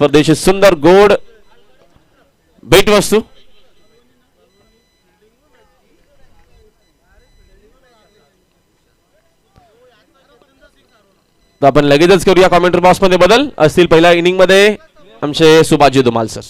परदेशी सुंदर गोड भेटवस्तू तर आपण लगेचच करूया कॉमेंट्री बॉक्स मध्ये बदल असतील पहिल्या इनिंग मध्ये आमचे सुभाजी धुमाल सर.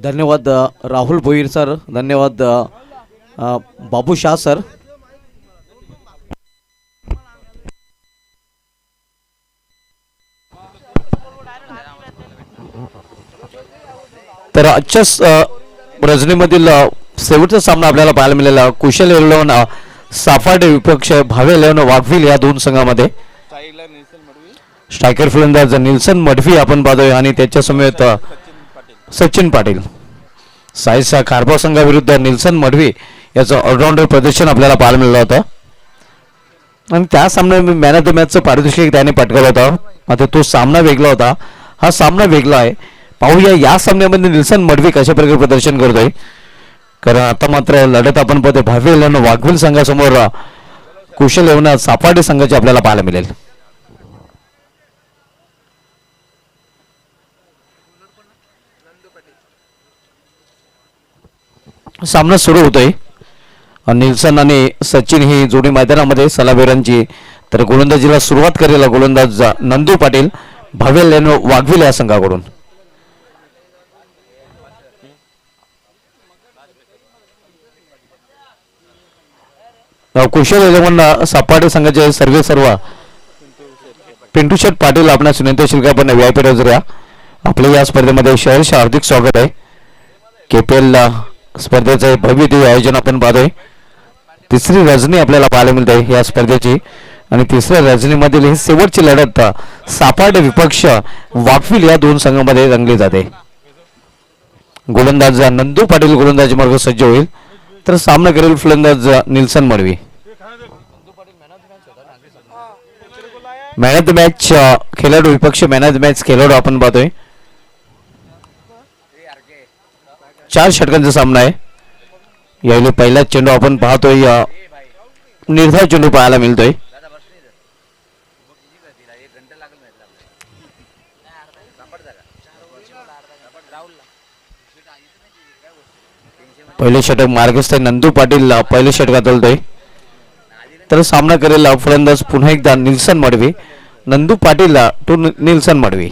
धन्यवाद राहुल भोईर सर. धन्यवाद बाबू शाह सर. तर आजच्या रजनीमधील शेवटचा सामना आपल्याला पाहायला मिळाला. कुशल 11 साफाडे विपक्ष भावे 11 वाघविल या दोन संघामध्ये. स्ट्रायकर फलंदाज निल्सन मडवी आपण पाहतोय आणि त्याच्या समेत सचिन पाटील. साईसा खारबाव संघाविरुद्ध निल्सन मडवी याचं ऑलराऊंडर प्रदर्शन आपल्याला पाहायला मिळालं होतं आणि त्या सामन्यात मॅन ऑफ द मॅचचं पारितोषिक त्याने पटकावलं होतं. आता तो सामना वेगळा होता, हा सामना वेगळा आहे. पाहूया या सामन्यामध्ये निल्सन मडवी कशा प्रकारे प्रदर्शन करतोय. कारण आता मात्र लढत आपण पाहतोय भावी वाघविल संघासमोर कुशल 11 सापाडे संघाची आपल्याला पाहायला मिळेल. सामना सुरू होतोय. निल्सन आणि सचिन ही जोडी मैदानामध्ये सलाबेरांची. तर गोलंदाजीला सुरुवात करेल गोलंदाज नंदू पाटील भावेल वाघविल या संघाकडून. कुशल 11 सापाडे संघाचे सर्व पिंटू शेठ पाटील आपणास विनंती शिल्का पण व्हीआयपी रोजऱ्या आपल्या या स्पर्धेमध्ये शहर्ष हार्दिक स्वागत आहे. केपीएल स्पर्धेचे भव्य दिव्य आयोजन आपण पाहतोय. तिसरी रजनी आपल्याला पाहायला मिळते या स्पर्धेची आणि तिसऱ्या रजनीमधील ही शेवटची लढत सापाडे विपक्ष वाघविल या दोन संघांमध्ये रंगली जाते. गोलंदाज नंदू पाटील गोलंदाजी मार्ग सज्ज होईल तर सामना करेल फलंदाज Nilson Madvi. Man of the match खेळाडू विपक्ष मॅन ऑफ द मॅच खेळाडू आपण पाहतोय. 4 षटकांचा सामना आहे. यावेळी पहिला चेंडू आपण पाहतोय निर्धार चेंडू पाहायला मिळतोय. पहिले षटक मार्गस्थ नंदू पाटील पहिले षटकात उलटोय तर सामना करेल फलंदाज पुन्हा एकदा निल्सन मडवी. नंदू पाटील टू निल्सन मडवी.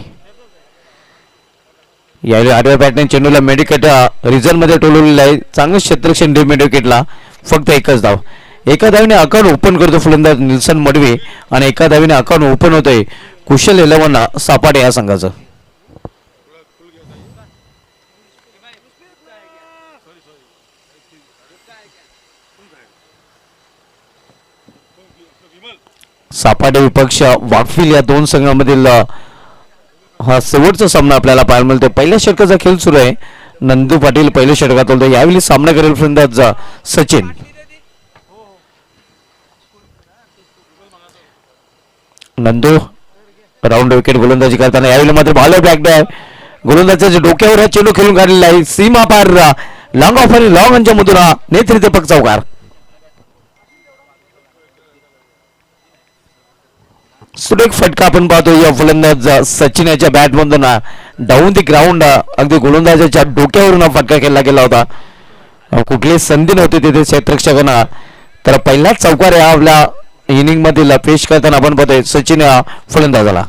यावेळी आडव्या बॅटने चेंडूला मेडिकेट रिझन मध्ये टोलवलेला आहे. चांगलं क्षेत्ररक्षण मेडिकेटला फक्त एकच धाव. एका धावीने अकाउंट ओपन करतो फलंदाज निल्सन मडवी आणि एका धावीने अकाउंट ओपन होतोय कुशल 11 सापाडे या संघाचं. सापाडे विपक्ष वाघविल या दोन संघांमधील हा शेवटचा सामना आपल्याला पाहायला मिळतो. पहिल्या षटकाचा खेळ सुरू आहे. नंदू पाटील पहिल्या षटकात होतो. यावेळी सामना करेल फलंदाज सचिन. नंदू राऊंड विकेट गोलंदाजी करताना यावेळी मात्र बॉल बॅक गोलंदाजाच्या डोक्यावर हा चेंडू खेळून काढलेला आहे. सीमा पार लॉंग ऑफ आणि लॉंग अंच्या मधून नेतृत्वपक चौकार. सुरेख फटका आपण पाहतो या फलंदाज सचिन याच्या बॅट मधून डाऊन दी ग्राउंड अगदी गोलंदाजाच्या डोक्यावरून फटका खेळला गेला होता. कुठलीही संधी नव्हती तिथे क्षेत्ररक्षकांना. तर पहिलाच चौकार या आपल्या इनिंग मधील पेश करताना आपण पाहतोय सचिन या फलंदाजाला.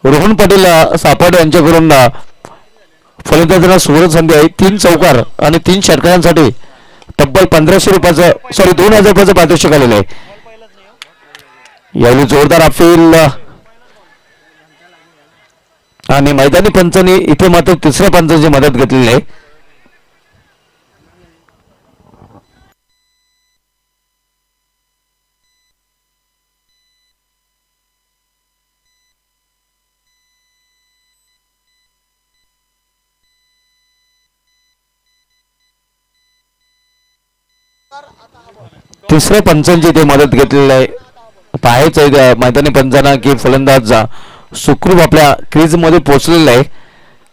रोहन पाटील सापाडे यांच्याकडून फलंदाजाला सुवर्ण संधी आहे. 3 चौकार आणि 3 षटकांसाठी तब्बल 1500 रुपयाचं 2000 रुपयाचं पारितोषिक आलेलं आहे. यावेळी जोरदार अपील आणि मैदानी पंचांनी इथे मात्र तिसऱ्या पंचांची मदत घेतलेली आहे. तिसऱ्या पंचांची ते मदत घेतलेली आहे. पाहायचं आहे मैदानी पंचांना की फलंदाज सुखरूप आपल्या क्रीज मध्ये पोहोचलेला आहे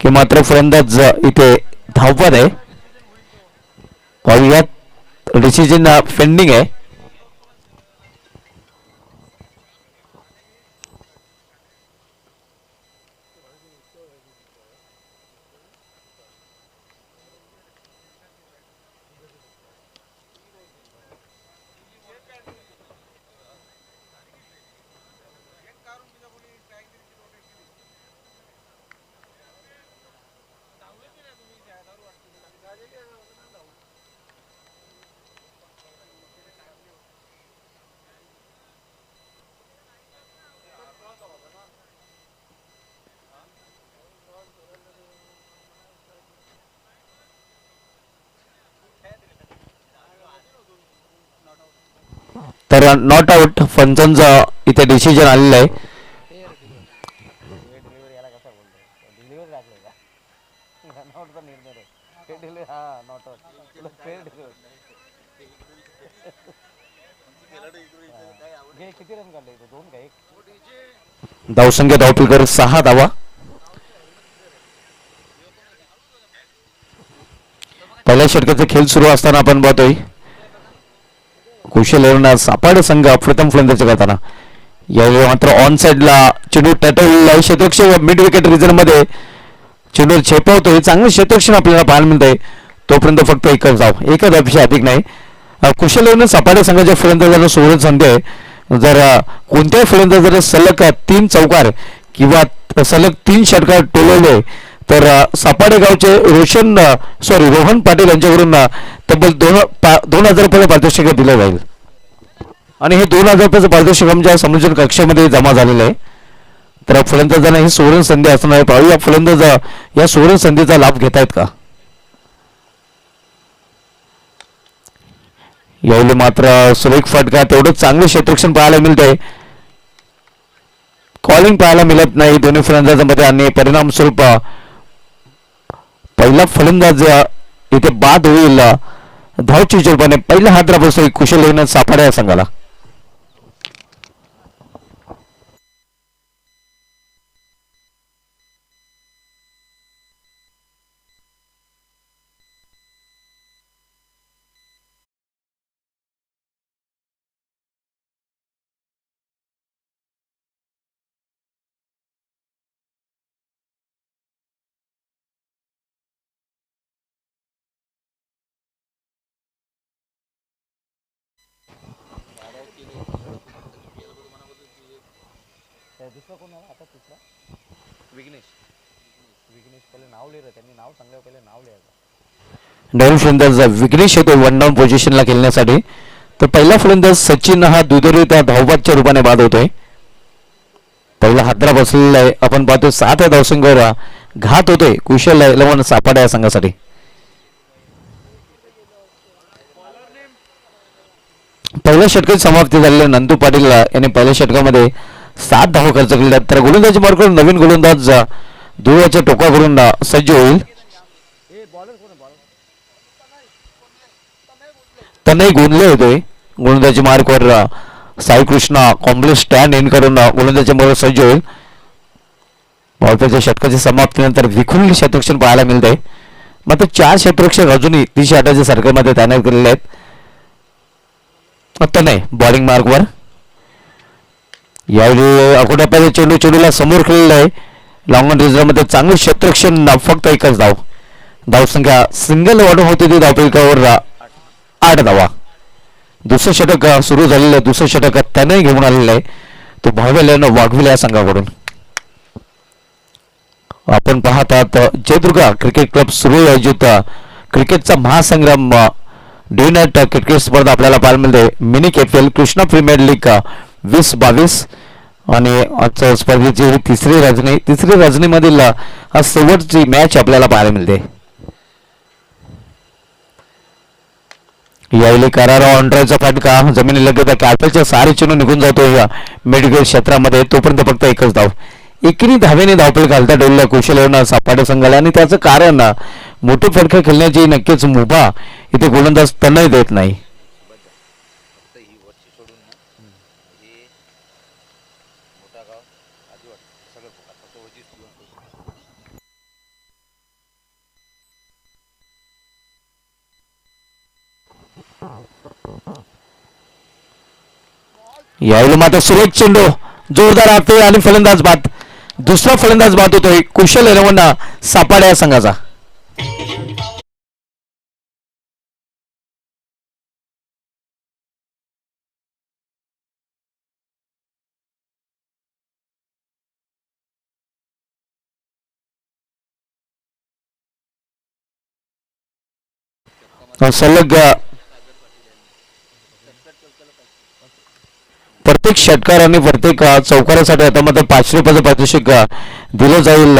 की मात्र फलंदाज इथे धावपद आहे. पाहूयात डिसिजन पेंडिंग आहे. तर नॉट आउट पंचांचा इथे डिसिजन आलेलं आहे. धावसंख्या धावपीकर 6 धावा. पहिल्या षटकाचा खेळ सुरू असताना आपण पाहतोय कुशल एवढा सापाड संघ प्रथम फलंदाजी करताना. यावेळी मात्र ऑन साइडला चेंडू टॅटल क्षेत्ररक्षक मिड विकेट रिजन मध्ये चेंडू छेपवतोय. चांगलं क्षेत्ररक्षण आपल्याला पाहायला मिळतंय. तोपर्यंत फक्त एकच धावपेक्षा अधिक नाही. कुशल एवढा सापाड संघाच्या फलंदाजांना सुवर्ण संधी आहे. जर कोणत्याही फलंदाजाला सलग 3 चौकार किंवा सलग 3 षटकार टोलवले तर सापाडे गावचे रोहन पाटील यांच्याकडून तब्बल 2,000 रुपये पारितोषिक दिलं जाईल आणि हे 2,000 रुपयाचं पारितोषिक आमच्या संयोजन कक्षामध्ये जमा झालेलं आहे. तर फलंदाजांना ही सुवर्ण संधी असणार आहे. पाहूया फलंदाज या सुवर्ण संधीचा लाभ घेत आहेत का. यावेळी मात्र सुरेख फटका तेवढंच चांगलं क्षेत्ररक्षण पाहायला मिळतंय. कॉलिंग पाहायला मिळत नाही दोन्ही फलंदाजांमध्ये आणि परिणाम स्वरूप पहिला फलंदाज इथे बाद होईल. धावची रूपाने पहिला हात राबवतोय कुशल येऊन सापाडा या संघाला. नवीन फलंदाज विघ्नेश येतो 1 डाऊन पोझिशनला खेळण्यासाठी. तर पहिला फलंदाज सचिन हा दुधोरी त्या धावबादच्या रूपाने बाद होतोय. पहिला हादरा बसलेला आहे. आपण पाहतो 7 धावसंख्येवर घात होतोय कुशल इलेव्हन सापाडा या संघासाठी. पहिल्या षटकाची समाप्ती झालेल्या नंदू पाटील यांनी पहिल्या षटकामध्ये 7 धावा खर्च केल्या. तर गोलंदाजी मार्गावर नवीन गोलंदाज दुर्वाच्या टोकावरून सज्ज होईल. त्यांनाही गोंधळे होतोय. गोलंदाजी मार्गावर Sai Krishna complex stand in करून गोलंदाजी मार्गावर सज्ज होईल. बॉलच्या षटकाच्या समाप्तीनंतर विखुरलेले क्षेत्ररक्षण पाहायला मिळतंय. मात्र 4 क्षेत्ररक्षक अजूनही 308च्या सर्कलमध्ये तैनात केलेले आहेत. आता नाही बॉलिंग मार्कवर यावेळी अकोट्यापासून चेंडूला समोर खेळलेला आहे. लॉंग ऑन रिझर्व्हमध्ये चांगलं क्षेत्ररक्षण फक्त एकच धावसंख्या सिंगल ऑर्डर होती ती धावफलकावर 8 धावा. दुसरं षटक सुरू झालेलं आहे. दुसरं षटक त्याने घेऊन आलेलं आहे. तो भावेल्यानं वाघविला या संघाकडून. आपण पाहत आहात जयदुर्गा क्रिकेट क्लब सुरू आयोजित क्रिकेटचा महासंग्राम डे नाईट क्रिकेट स्पर्धा आपल्याला पाहायला मिळते. Mini KPL Krishna premier league 2022 आणि आजच्या स्पर्धेची तिसरी रजनीमधील हा शेवटची मॅच आपल्याला पाहायला मिळते. यावेळी करारा ऑनड्राईव्हचा फटका जमिनी लगत कॅपलच्या सारे चेंडू निघून जातो या मेडिकल क्षेत्रामध्ये. तोपर्यंत फक्त एकच धाव. एकीने धावेने धावपळ घालता डोलला कुशल येऊन सापाडे संघाला आणि त्याचं कारण मोठे फटके खेळण्याची नक्कीच मुभा इथे गोलंदाज त्यांनाही देत नाही. यावेळी मात्र सुरेख चेंडू जोरदार आते आणि फलंदाज बाद. दुसरा फलंदाज बाद होतोय कुशल 11 सापाडे या संघाचा. सलग प्रत्येक षटकार आणि प्रत्येक चौकारासाठी आता मात्र 500 रुपयाचं पारितोषिक दिलं जाईल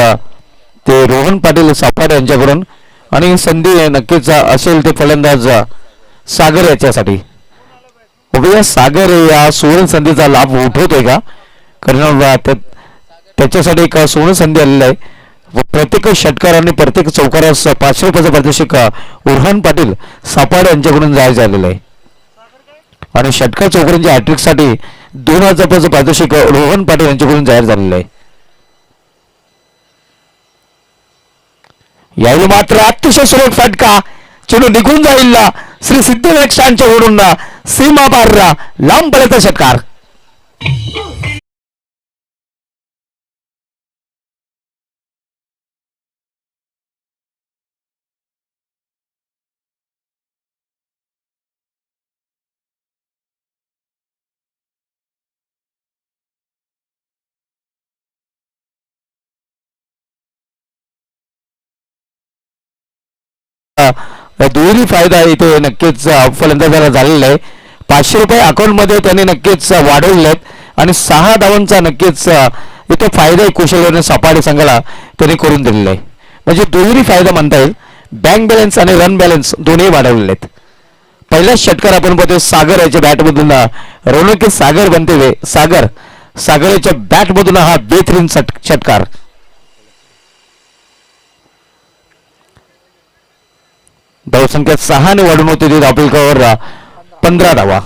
ते रोहन पाटील सापाडे यांच्याकडून. आणि संधी नक्कीच असेल ते फलंदाज सागर याच्यासाठी. बघूया सागर या सुवर्ण संधीचा लाभ उठवतोय का, कारण त्याच्यासाठी एक सुवर्ण संधी आलेली आहे. प्रत्येक षटकार आणि प्रत्येक चौकारास 500 रुपयाचं पारितोषिक रोहन पाटील सापाडे यांच्याकडून जाहीर झालेलं आहे. आणि षटकार चौकारांच्या हॅट्रिकसाठी 2000 रुपयाचं पारितोषिक रोहन पाटील यांच्याकडून जाहीर झालेलं आहे. यावेळी मात्र अतिशय सुरेख फटका, चेंडू निघून जाईल श्री सिद्धिविनायकांच्या ओढून सीमा पार लांब पळायचा षटकार. दुहेरी फायदा इथे नक्कीच फलंदाजाला झालेला आहे. 500 रुपये अकाउंटमध्ये त्यांनी नक्कीच वाढवले आहेत आणि 6 धावांचा नक्कीच इथे फायदा कुशल सापाडे संघाला त्यांनी करून दिलेला आहे. म्हणजे दुहेरी फायदा म्हणता येईल. बँक बॅलन्स आणि रन बॅलन्स दोन्ही वाढवलेले आहेत. पहिला षटकार आपण पाहतोय सागर याच्या बॅटमधून रौनक सागर बनते सागर याच्या बॅटमधून हा बेहतरीन षटकार. धावसंख्या 6 ने वाढून होती ती धावफलकावर 15 धावा.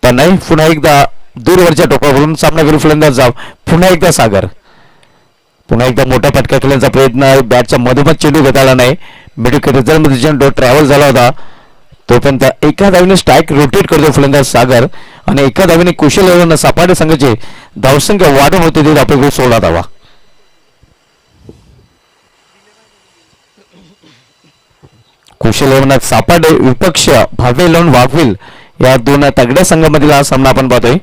तर नाही पुन्हा एकदा दूरवरच्या टोकावरून सामनावीर फलंदाज पुन्हा एकदा सागर. पुन्हा एकदा मोठा फटका खेळण्याचा प्रयत्न, बॅटच्या मधोमध चेंडू घेता नाही. मिडविकेट रिझल्टमध्ये चेंडू ट्रॅव्हल झाला होता तोपर्यंत एका धावीने स्ट्राईक रोटेट करतो फलंदाज सागर आणि एका धावीने कुशल 11 सापाडे संघाची धावसंख्या वाढून होती ती धावफलकावर 16 धावा. कुशल 11 सापाडे विपक्ष भावे लावून वाघविल या दोन तगड्या संघामधील हा सामना आपण पाहतोय.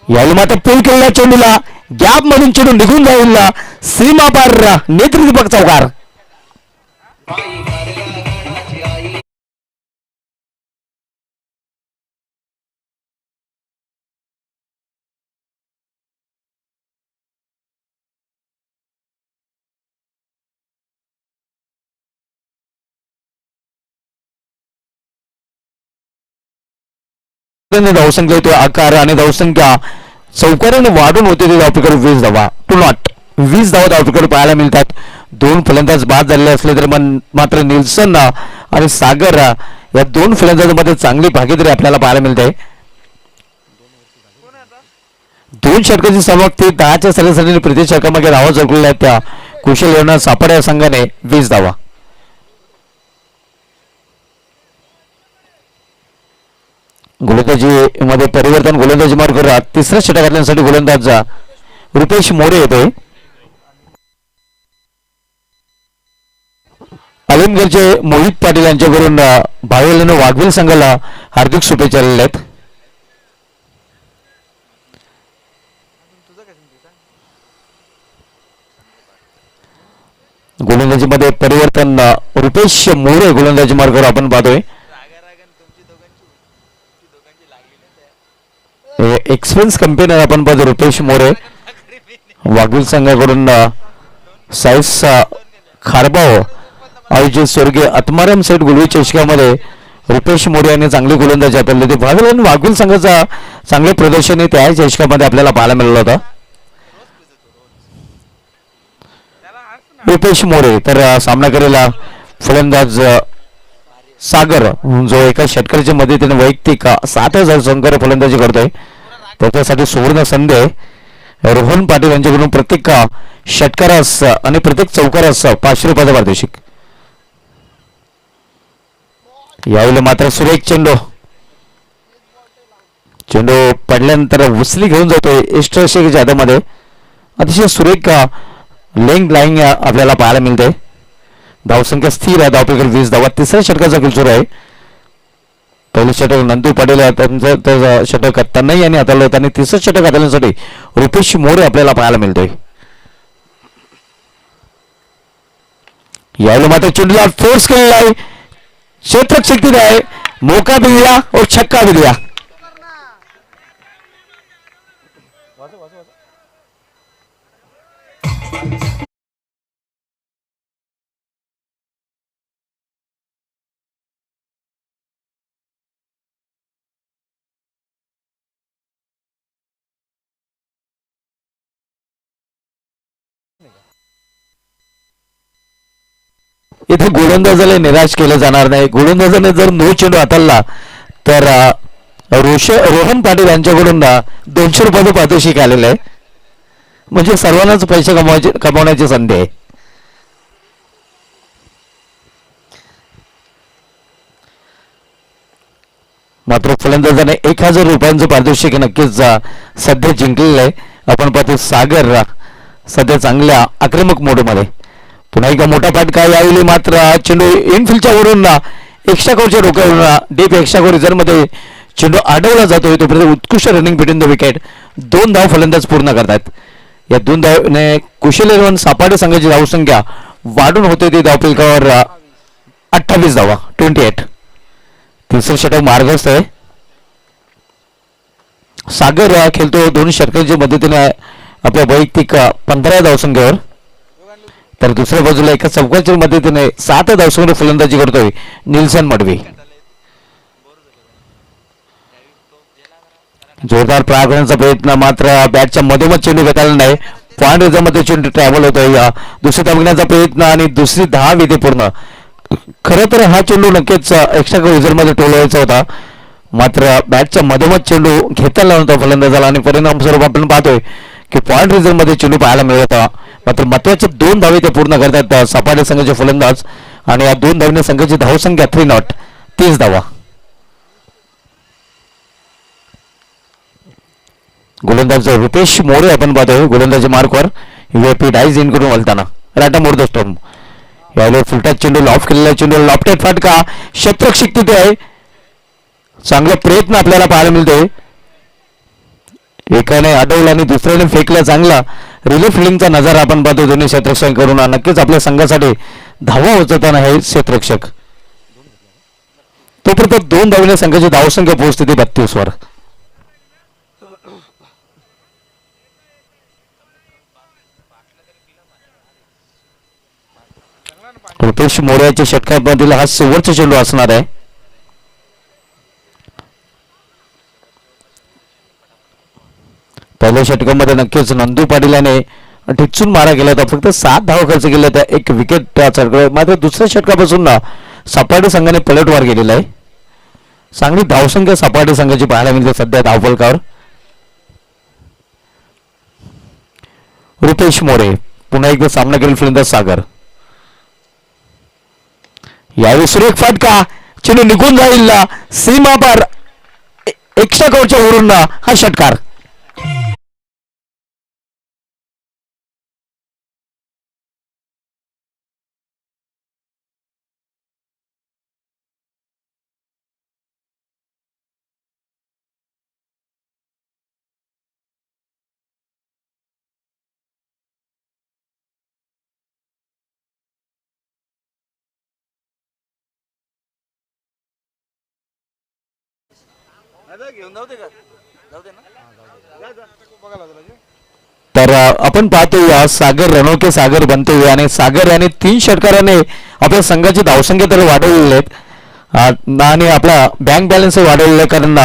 यावेळी मात्र पूल केलेल्या चेंडूला गॅप मधून चेंडू निघून जाईल सीमा पार नेतृदीपक चौकार. धावसंख्या येतो आकार आणि धावसंख्या चौकाराने वाढून होते ते धावपैकी 20 धावा. टू नॉट 20 धावा धावपैकी पाहायला मिळतात. दोन फलंदाज बाद झालेले असले तरी मात्र निल्सन आणि सागर या दोन फलंदाजांमध्ये चांगली भागीदारी आपल्याला पाहायला मिळते. दोन षटकांची समाप्ती 10च्या सरासरीने प्रति षटकामागे धावा जोडलेल्या आहेत. त्या कुशल 11 सापाडे या संघाने 20 धावा. गोलंदाजी मध्ये परिवर्तन, गोलंदाजी मार्ग तिसऱ्या षटकासाठी गोलंदाज रुपेश मोरे येते. अलिमगडचे मोहित पाटील यांच्याकडून भावेल वाघवेल संघाला हार्दिक शुभेच्छा आलेल्या आहेत. गोलंदाजी मध्ये परिवर्तन, रुपेश मोरे गोलंदाजी मार्गावर आपण पाहतोय. एक्सपेन्स कंपनी आपण पाहतो रुपेश मोरे. वाघवील संघाकडून साईस खारबाव आयोजित स्वर्गीय आत्माराम सेठ गुलवी चषकामध्ये रुपेश मोरे यांनी चांगली गोलंदाजी हाताळली होती. भावेल वाघवील संघाचा चांगले प्रदर्शन त्या चषकामध्ये आपल्याला पाहायला मिळालं होतं. रुपेश मोरे तर सामना करेला फलंदाज सागर जो एका षटकाराच्या मदतीने वैयक्तिक 7000 संकर फलंदाजी करतोय. त्याच्यासाठी सुवर्ण संधी आहे. रोहन पाटील यांच्याकडून प्रत्येक षटकारास आणि प्रत्येक चौकारास 500 रुपयाचा पारितोषिक. यावेळी मात्र सुरेख चेंडू पडल्यानंतर उचली घेऊन जातोय एक्स्ट्रा मध्ये. अतिशय सुरेख लेंग लाईंग आपल्याला पाहायला मिळते. धावसंख्या स्थिर आहे. धावपैकी 20 धावा. तिसऱ्या षटकाचा खेळ सुरू आहे. पहिलं षटक नंदू पाटील त्यांचं षटक त्यांनाही यांनी हाताळलं होतं आणि तिसरं षटक हाताळण्यासाठी रुपेश मोरे आपल्याला पाहायला मिळतोय. यावेळी मात्र चेंडूला फोर्स केलेला आहे. क्षेत्ररक्षक तिथे आहे. मोका भी दिया और छक्का भी दिया. इथे गोलंदाजाला निराश केलं जाणार नाही. गोलंदाजाने जर नो चेंडू हाताळला तर रोहन पाटील यांच्याकडून 200 रुपयाचं पारितोषिक आलेलं आहे. म्हणजे सर्वांनाच पैसे कमवण्याची संधी आहे. मात्र फलंदाजाने 1000 रुपयांचं पारितोषिक नक्कीच सध्या जिंकलेलं आहे. आपण पाहतो सागर सध्या चांगल्या आक्रमक मोडमध्ये. पुन्हा एकदा मोठा फटका. यावेळी मात्र चेंडू इनफिल्डच्या वरून एक्स्ट्रा कोरच्या डोक्यावरून डीप एक्स्ट्रा कोर रिझर्व्हमध्ये चेंडू अडवला जातोय. तोपर्यंत उत्कृष्ट रनिंग बिटवीन द विकेट. 2 धाव फलंदाज पूर्ण करतात. या 2 धावने कुशल 11 सपाटे संघाची धावसंख्या वाढून होते. ती धावफलकावर 28 धावा 28. तिसरं षटक मार्गस्थ आहे. सागर खेळतो 2 षटकांच्या मदतीने आपल्या वैयक्तिक 15 धावसंख्येवर. तर दुसऱ्या बाजूला एका चौकाच्या मदतीने 7 धावसंख्येवर फलंदाजी करतोय निल्सन मडवी. जोरदार प्रहार करण्याचा प्रयत्न मात्र बॅटच्या मधोमध चेंडू घेताला नाही. पॉइंट रिझर्व्हमध्ये चेंडू ट्रॅव्हल होतोय. दुसरी धाव घेण्याचा प्रयत्न आणि दुसरी धाव येते पूर्ण. खरं तर हा चेंडू नक्कीच एक्स्ट्रा रिझर्व्हमध्ये टोलवायचा होता. मात्र बॅटच्या मधोमध चेंडू घेताला नव्हता फलंदाजाला आणि परिणामस्वरूप आपण पाहतोय की पॉइंट रिझर्व्हमध्ये चेंडू पाहायला मिळत होता. मात्र महत्वाचे 2 धावे ते पूर्ण करतात सपाटे संघाचे फलंदाज आणि या 2 धावने संघाची धावसंख्या 3 नॉट 30 धावा. गोलंदाज रुपेश मोरे आपण पाहतोय गोलंदाजी मार्कवर यूएपी डाईज इन करून वळताना राटा मोर द स्टोम. यावेळी फुलटा चेंडू लॉफ केलेला चेंडू लॉफ्टेड फटका. क्षेत्ररक्षक तिथे आहे. चांगला प्रयत्न आपल्याला पाहायला मिळतोय. एकाने अडवला आणि दुसऱ्याने फेकला. चांगला रिलीफ फिल्डिंगचा नजारा आपण पाहतो दोन्ही क्षेत्ररक्षक करून. नक्कीच आपल्या संघासाठी धावा होताना हे क्षेत्ररक्षक. तोपर्यंत 2 धावने संघाची धावसंख्या पोहोचते 32 वर. रुपेश मोर्याच्या षटकामधील हा शेवटचा चेंडू असणार आहे. पहिल्या षटकामध्ये नक्कीच नंदू पाटील याने ठिचून मारा केला होता. फक्त 7 धावा खर्च केल्या होत्या. 1 विकेट चढकलं. मात्र दुसऱ्या षटकापासून सपाटी संघाने पलटवार केलेला आहे. चांगली धावसंख्या सपाटी संघाची पाहायला मिळते सध्या धावफलकावर. रुपेश मोरे पुन्हा एकदा सामना करेल फलंदाज सागर. यावेळी सुरेख फटका. चेंडू निघून जाईल सीमा पार. एक्स्ट्रा कव्हरच्या वरून हा षटकार. तर आपण पाहतो सागर रणोके सागर बनतोय आणि सागर याने 3 षटकाराने आपल्या संघाची धावसंख्या तर वाढवलेली आहेत आणि आपला बँक बॅलन्स वाढवलेला आहे. कारण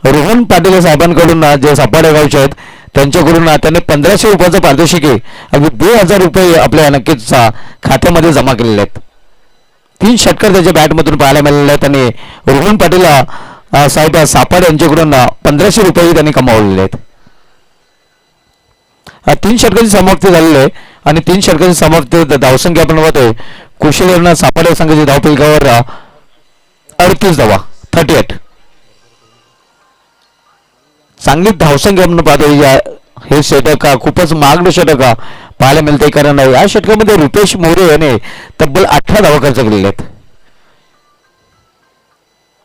रोहन पाटील साहेबांकडून जे सपाटे गावचे आहेत त्यांच्याकडून त्यांनी 1500 रुपयाचं पारितोषिक अगदी 2000 रुपये आपल्या नक्कीच खात्यामध्ये जमा केलेले आहेत. 3 षटकार त्याच्या बॅटमधून पाहायला मिळालेले आहेत आणि रोहन पाटील साहेब सापड यांच्याकडून 1500 रुपये त्यांनी कमावलेले आहेत. 3 षटकांची समाप्ती झालेली आहे आणि 3 षटकांची समाप्ती धावसंख्या आपण पाहतोय. कुशल यांना सापड या संघाची धावफलकावर 38 धावा 38. चांगली धावसंख्या आपण पाहतोय. हे षटक खूपच महागडं षटक पाहायला मिळते, कारण या षटकामध्ये रुपेश मोरे याने तब्बल 18 धावा खर्च केलेल्या आहेत.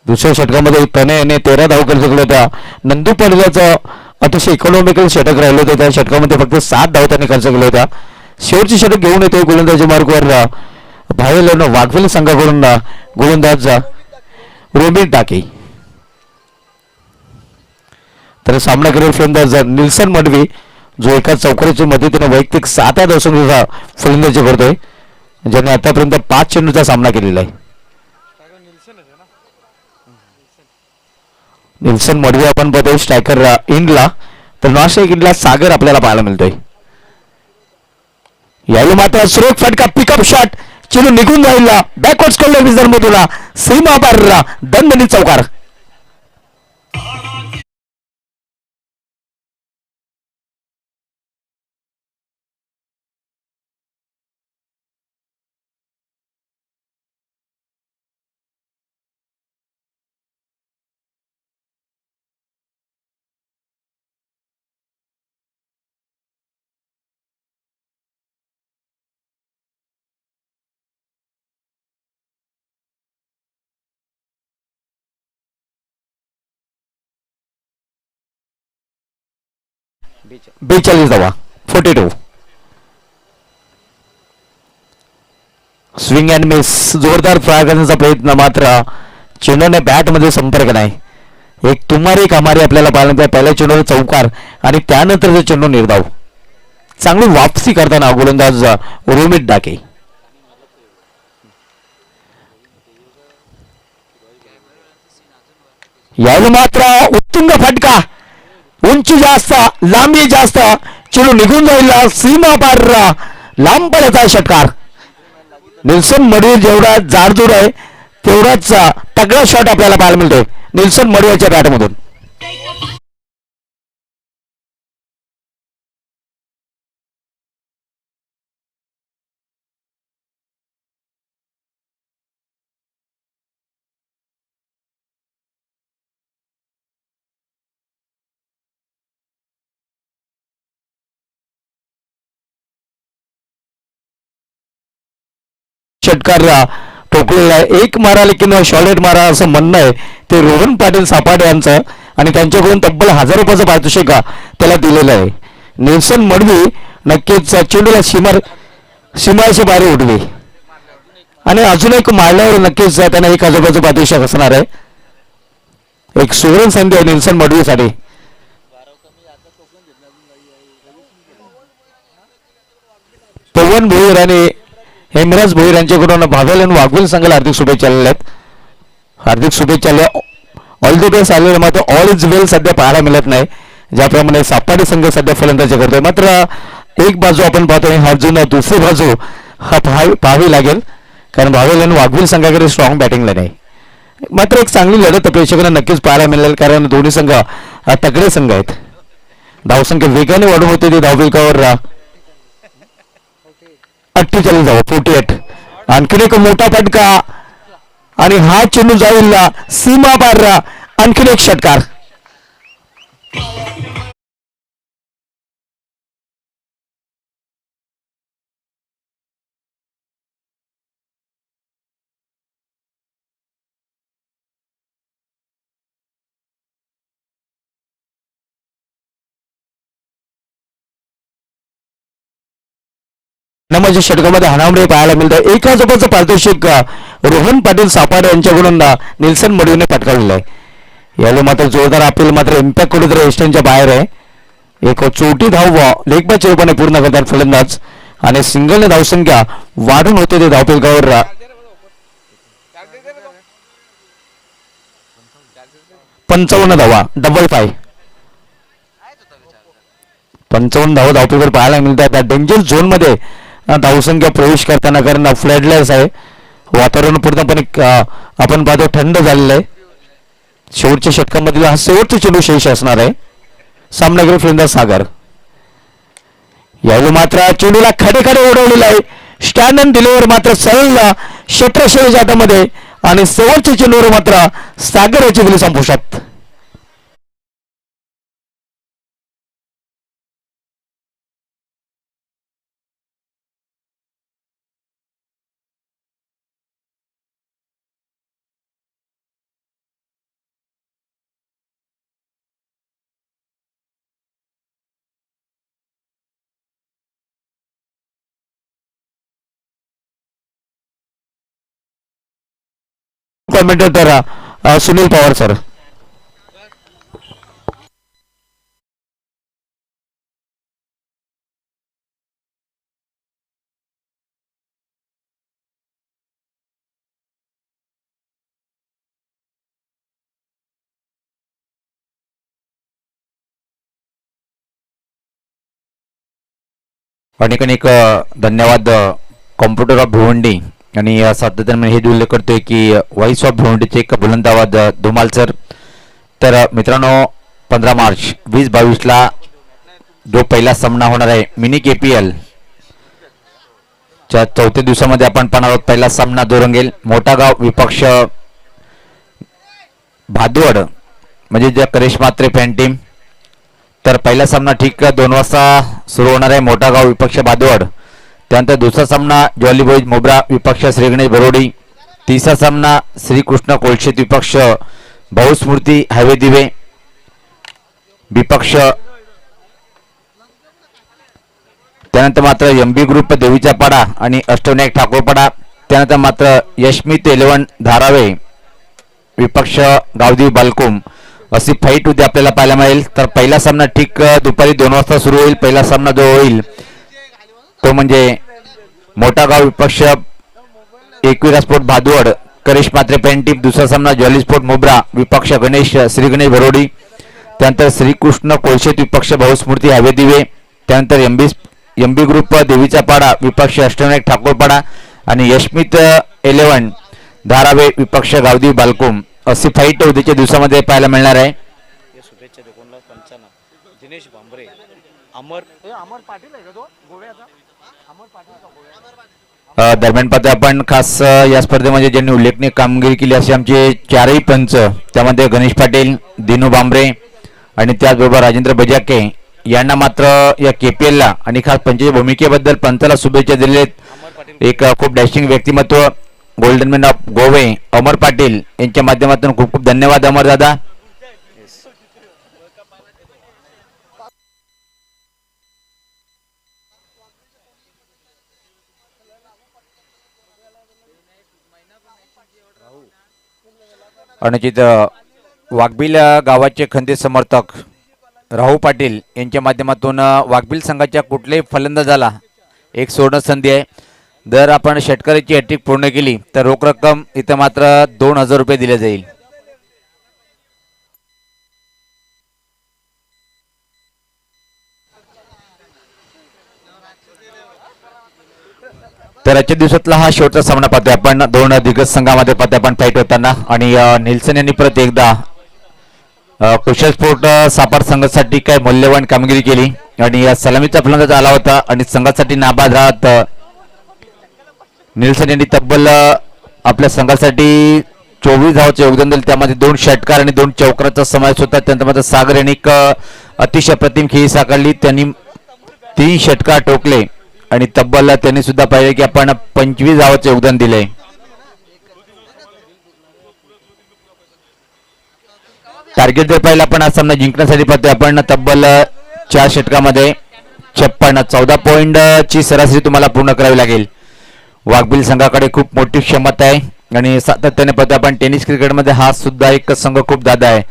दुसऱ्या षटकामध्ये तने याने 13 धावा खर्च केल्या होत्या. नंदू पाटीलचं अतिशय इकॉनॉमिकल षटक राहिलं होतं, त्या षटकामध्ये फक्त 7 धावा त्यांनी खर्च केल्या होत्या. शेवटचे षटक घेऊन येतोय गोलंदाजी मार्गवर भावेल वाघवेल संघाकडून गोलंदाज रोमित डाके. तर सामना करेल फलंदाज निल्सन मडवी, जो एका चौकारीच्या मदतीने वैयक्तिक 7 धावसंख्येचा फलंदाजी करतोय, ज्याने आतापर्यंत 5 चेंडूचा सामना केलेला आहे. निल्सन मडवी आपण पाहतोय स्ट्रायकर इंडला, तर नॉस्ट्राईक इंडला सागर आपल्याला पाहायला मिळतोय. यावेळी मात्र सुरेख फटका, पिकअप शॉट, चेंडू निघून जाईल बॅकवर्ड स्कोर विजर मधून सीमा पार दणदणीत चौकार. बेचाळीस धावा 42. स्विंग अँड मिस, जोरदार फायर करण्याचा प्रयत्न, मात्र चेंडूने बॅट मध्ये संपर्क नाही. एक तुमारी कामारी आपल्याला पाहायला मिळते. पहिल्या चेंडूवर चौकार आणि त्यानंतर चेंडू निर्धाव. चांगली वापसी करताना गोलंदाज रोमित डाके. यावेळी मात्र उत्तुंग फटका, उंची जास्त, लांबी जास्त, चेंडू निघून जाईल सीमा पार लांब पडायचा षटकार. निल्सन मडवी जेवढा जाडजूड आहे तेवढाच तगडा शॉट आपल्याला पाहायला मिळतोय निल्सन मडवीच्या बॅटमधून. षटकार ठोकलेला आहे. एक मारा लेकिन शॉलेट मारा असं म्हणणं आहे ते रोहन पाटील सापाडे यांचं, आणि त्यांच्याकडून तब्बल 1000 रुपयाचं पारितोषिक त्याला दिलेलं आहे. निल्सन मडवी नक्कीच चेंडूला सीमाची बारी उडवी आणि अजून एक मारल्यावर नक्कीच त्यांना 1000 रुपयाचं पारितोषिक असणार आहे. एक सुवर्ण संधी आहे निल्सन मडवीसाठी. पवन भोईर आणि हेमराज भोईर यांच्याकडून भावेल आणि वाघवेल संघाला हार्दिक शुभेच्छा आलेल्या आहेत. हार्दिक शुभेच्छा आल्या. ऑल द बेस्ट आलेले, मात्र ऑल इज वेल सध्या पाहायला मिळत नाही. ज्याप्रमाणे सापाडी संघ सध्या फलंदाजी करतोय, मात्र एक बाजू आपण पाहतोय, हा जुना दुसरी बाजू पाहावी लागेल, कारण भावेल आणि वाघवेल संघाकडे स्ट्रॉंग बॅटिंग लाईन आहे. मात्र एक चांगली लढत प्रेक्षकांना नक्कीच पाहायला मिळेल, कारण दोन्ही संघ तगडे संघ आहेत. धावसंख्या वेगाने वाढून होते ते धावफलकावर 48 धावा 48. आणखीन एक मोठा फटका आणि हा चेंडू जाईल सीमा पार. आणखीन एक षटकार. नमाच्या षटकामध्ये हाणावडे पाहायला मिळतं. 1000 रुपयाचं पारितोषिक रोहन पाटील सापाडे यांच्याकडून निल्सन मडवीने पटकावलेलं आहे. यावेळी मात्र जोरदार अपील, मात्र इम्पॅक्ट कुठेतरी एस्टनच्या बाहेर आहे. एक चोटी धाव लेगबाच्या रूपाने पूर्ण करतात फलंदाज आणि सिंगलने धावसंख्या वाढून होते ते धावफलकावर 55 धावा 55. 55 धावा धावफलकावर पाहायला मिळतात. डेंजर झोन मध्ये धावसंख्या प्रवेश करताना, कारण फ्लडलाइट्स आहे, वातावरण पूर्णपणे आपण पाहतो थंड झालेलं आहे. शेवटच्या षटकामधील हा शेवटचा चेंडू शेष असणार आहे. सामनावीर फलंदाज सागर. यावेळी मात्र चेंडूला खडे उडवलेला आहे. स्टँड अँड डिलिव्हर मात्र सरळ क्षेत्रशैली जाटामध्ये आणि शेवटच्या चेंडूवर मात्र सागर याची दिली संपुष्टात. Commentator Sunil Pawar sir. अनेक धन्यवाद कॉम्प्युटर ऑफ भिवंडी. आणि सातत्याने मी हे उल्लेख करतोय की व्हॉइस ऑफ भिवंडीचे एक बुलंद आवाज धुमाल सर. तर मित्रांनो 15 मार्च 2022ला जो पहिला सामना होणार आहे मिनी KPL च्या 4थ्या दिवसामध्ये आपण पाहणार आहोत. पहिला सामना जो रंगेल मोठा गाव विपक्ष भादवड म्हणजे जे करेश मात्रे फॅन टीम. तर पहिला सामना ठीक 2 वाजता सुरू होणार आहे मोठा गाव विपक्ष भादवड. त्यानंतर दुसरा सामना जॉली बॉईज मोबरा विपक्ष श्री गणेश बरोडी. तिसरा सामना श्रीकृष्ण कोळशेत विपक्ष भाऊस्मृती हायवे दिवे विपक्ष. त्यानंतर मात्र MB ग्रुप देवीचा पाडा आणि अष्टविनायक ठाकूरपाडा. त्यानंतर मात्र यशमित 11 धारावे विपक्ष गावदेवी बालकुम अशी फाईट उद्या आपल्याला पाहायला मिळेल. तर पहिला सामना ठीक दुपारी 2 वाजता सुरू होईल. पहिला सामना जो होईल तो म्हणजे मोठा गाव विपक्ष एकविरा स्पोर्ट भादवड करेश मात्रे पेन टीम. दुसरा सामना जॉली स्पोर्ट मोबरा विपक्ष गणेश श्री गणेश भरोडी. त्यानंतर श्रीकृष्ण कोळशेत विपक्ष भाऊस्मृती हायवे दिवे. त्यानंतर MB ग्रुप देवीचा पाडा विपक्ष अष्टविनायक ठाकूरपाडा आणि यशमित 11 धारावे विपक्ष गावदेवी बालकुम अशी फाईट उद्याच्या दिवसामध्ये पाहायला मिळणार आहे. दरम्यान पाहता आपण खास या स्पर्धेमध्ये ज्यांनी उल्लेखनीय कामगिरी केली असे आमचे 4ही पंच. त्यामध्ये गणेश पाटील, दिनू बांबरे आणि त्याचबरोबर राजेंद्र बजाके यांना मात्र या KPLला आणि खास पंचाच्या भूमिकेबद्दल पंचाला शुभेच्छा दिलेल्या आहेत. एक खूप डॅशिंग व्यक्तिमत्व गोल्डन मॅन ऑफ गोवे अमर पाटील यांच्या माध्यमातून खूप खूप धन्यवाद अमर दादा. अनुचित वाघबिल गावाचे खंदे समर्थक राहू पाटील यांच्या माध्यमातून वाघबिल संघाच्या कुठल्याही फलंदाजाला एक सुवर्ण संधी आहे. जर आपण षटकाराची हॅट्रिक पूर्ण केली तर रोख रक्कम इथं मात्र 2000 रुपये दिले जाईल. तर आजच्या दिवसातला हा शेवटचा सामना पाहतोय आपण. 2 दिग्गज संघामध्ये पाहतोय आपण फाईट होताना. आणि निल्सन यांनी परत एकदा कुशल स्पोर्ट सापाड संघासाठी काय मूल्यवान कामगिरी केली आणि सलामीचा फलंदाज आला होता आणि संघासाठी नाबाद राहत निल्सन यांनी तब्बल आपल्या संघासाठी 24 धावांचे योगदान दिले. त्यामध्ये 2 षटकार आणि 2 चौकाराचा समावेश होता. त्यानंतर मात्र सागर यांनी एक अतिशय प्रतिम खेळी साकारली. त्यांनी 3 षटकार ठोकले आणि तब्बल त्यांनी सुद्धा पाहिले की आपण 25 धावांचे योगदान दिले. टार्गेट जर पाहिलं आपण हा सामना जिंकण्यासाठी पाहतोय आपण तब्बल 4 षटकामध्ये 14 पॉईंटची सरासरी तुम्हाला पूर्ण करावी लागेल. वाघबिल संघाकडे खूप मोठी क्षमता आहे आणि सातत्याने पाहतोय आपण टेनिस क्रिकेटमध्ये हा सुद्धा एक संघ खूप दादा आहे.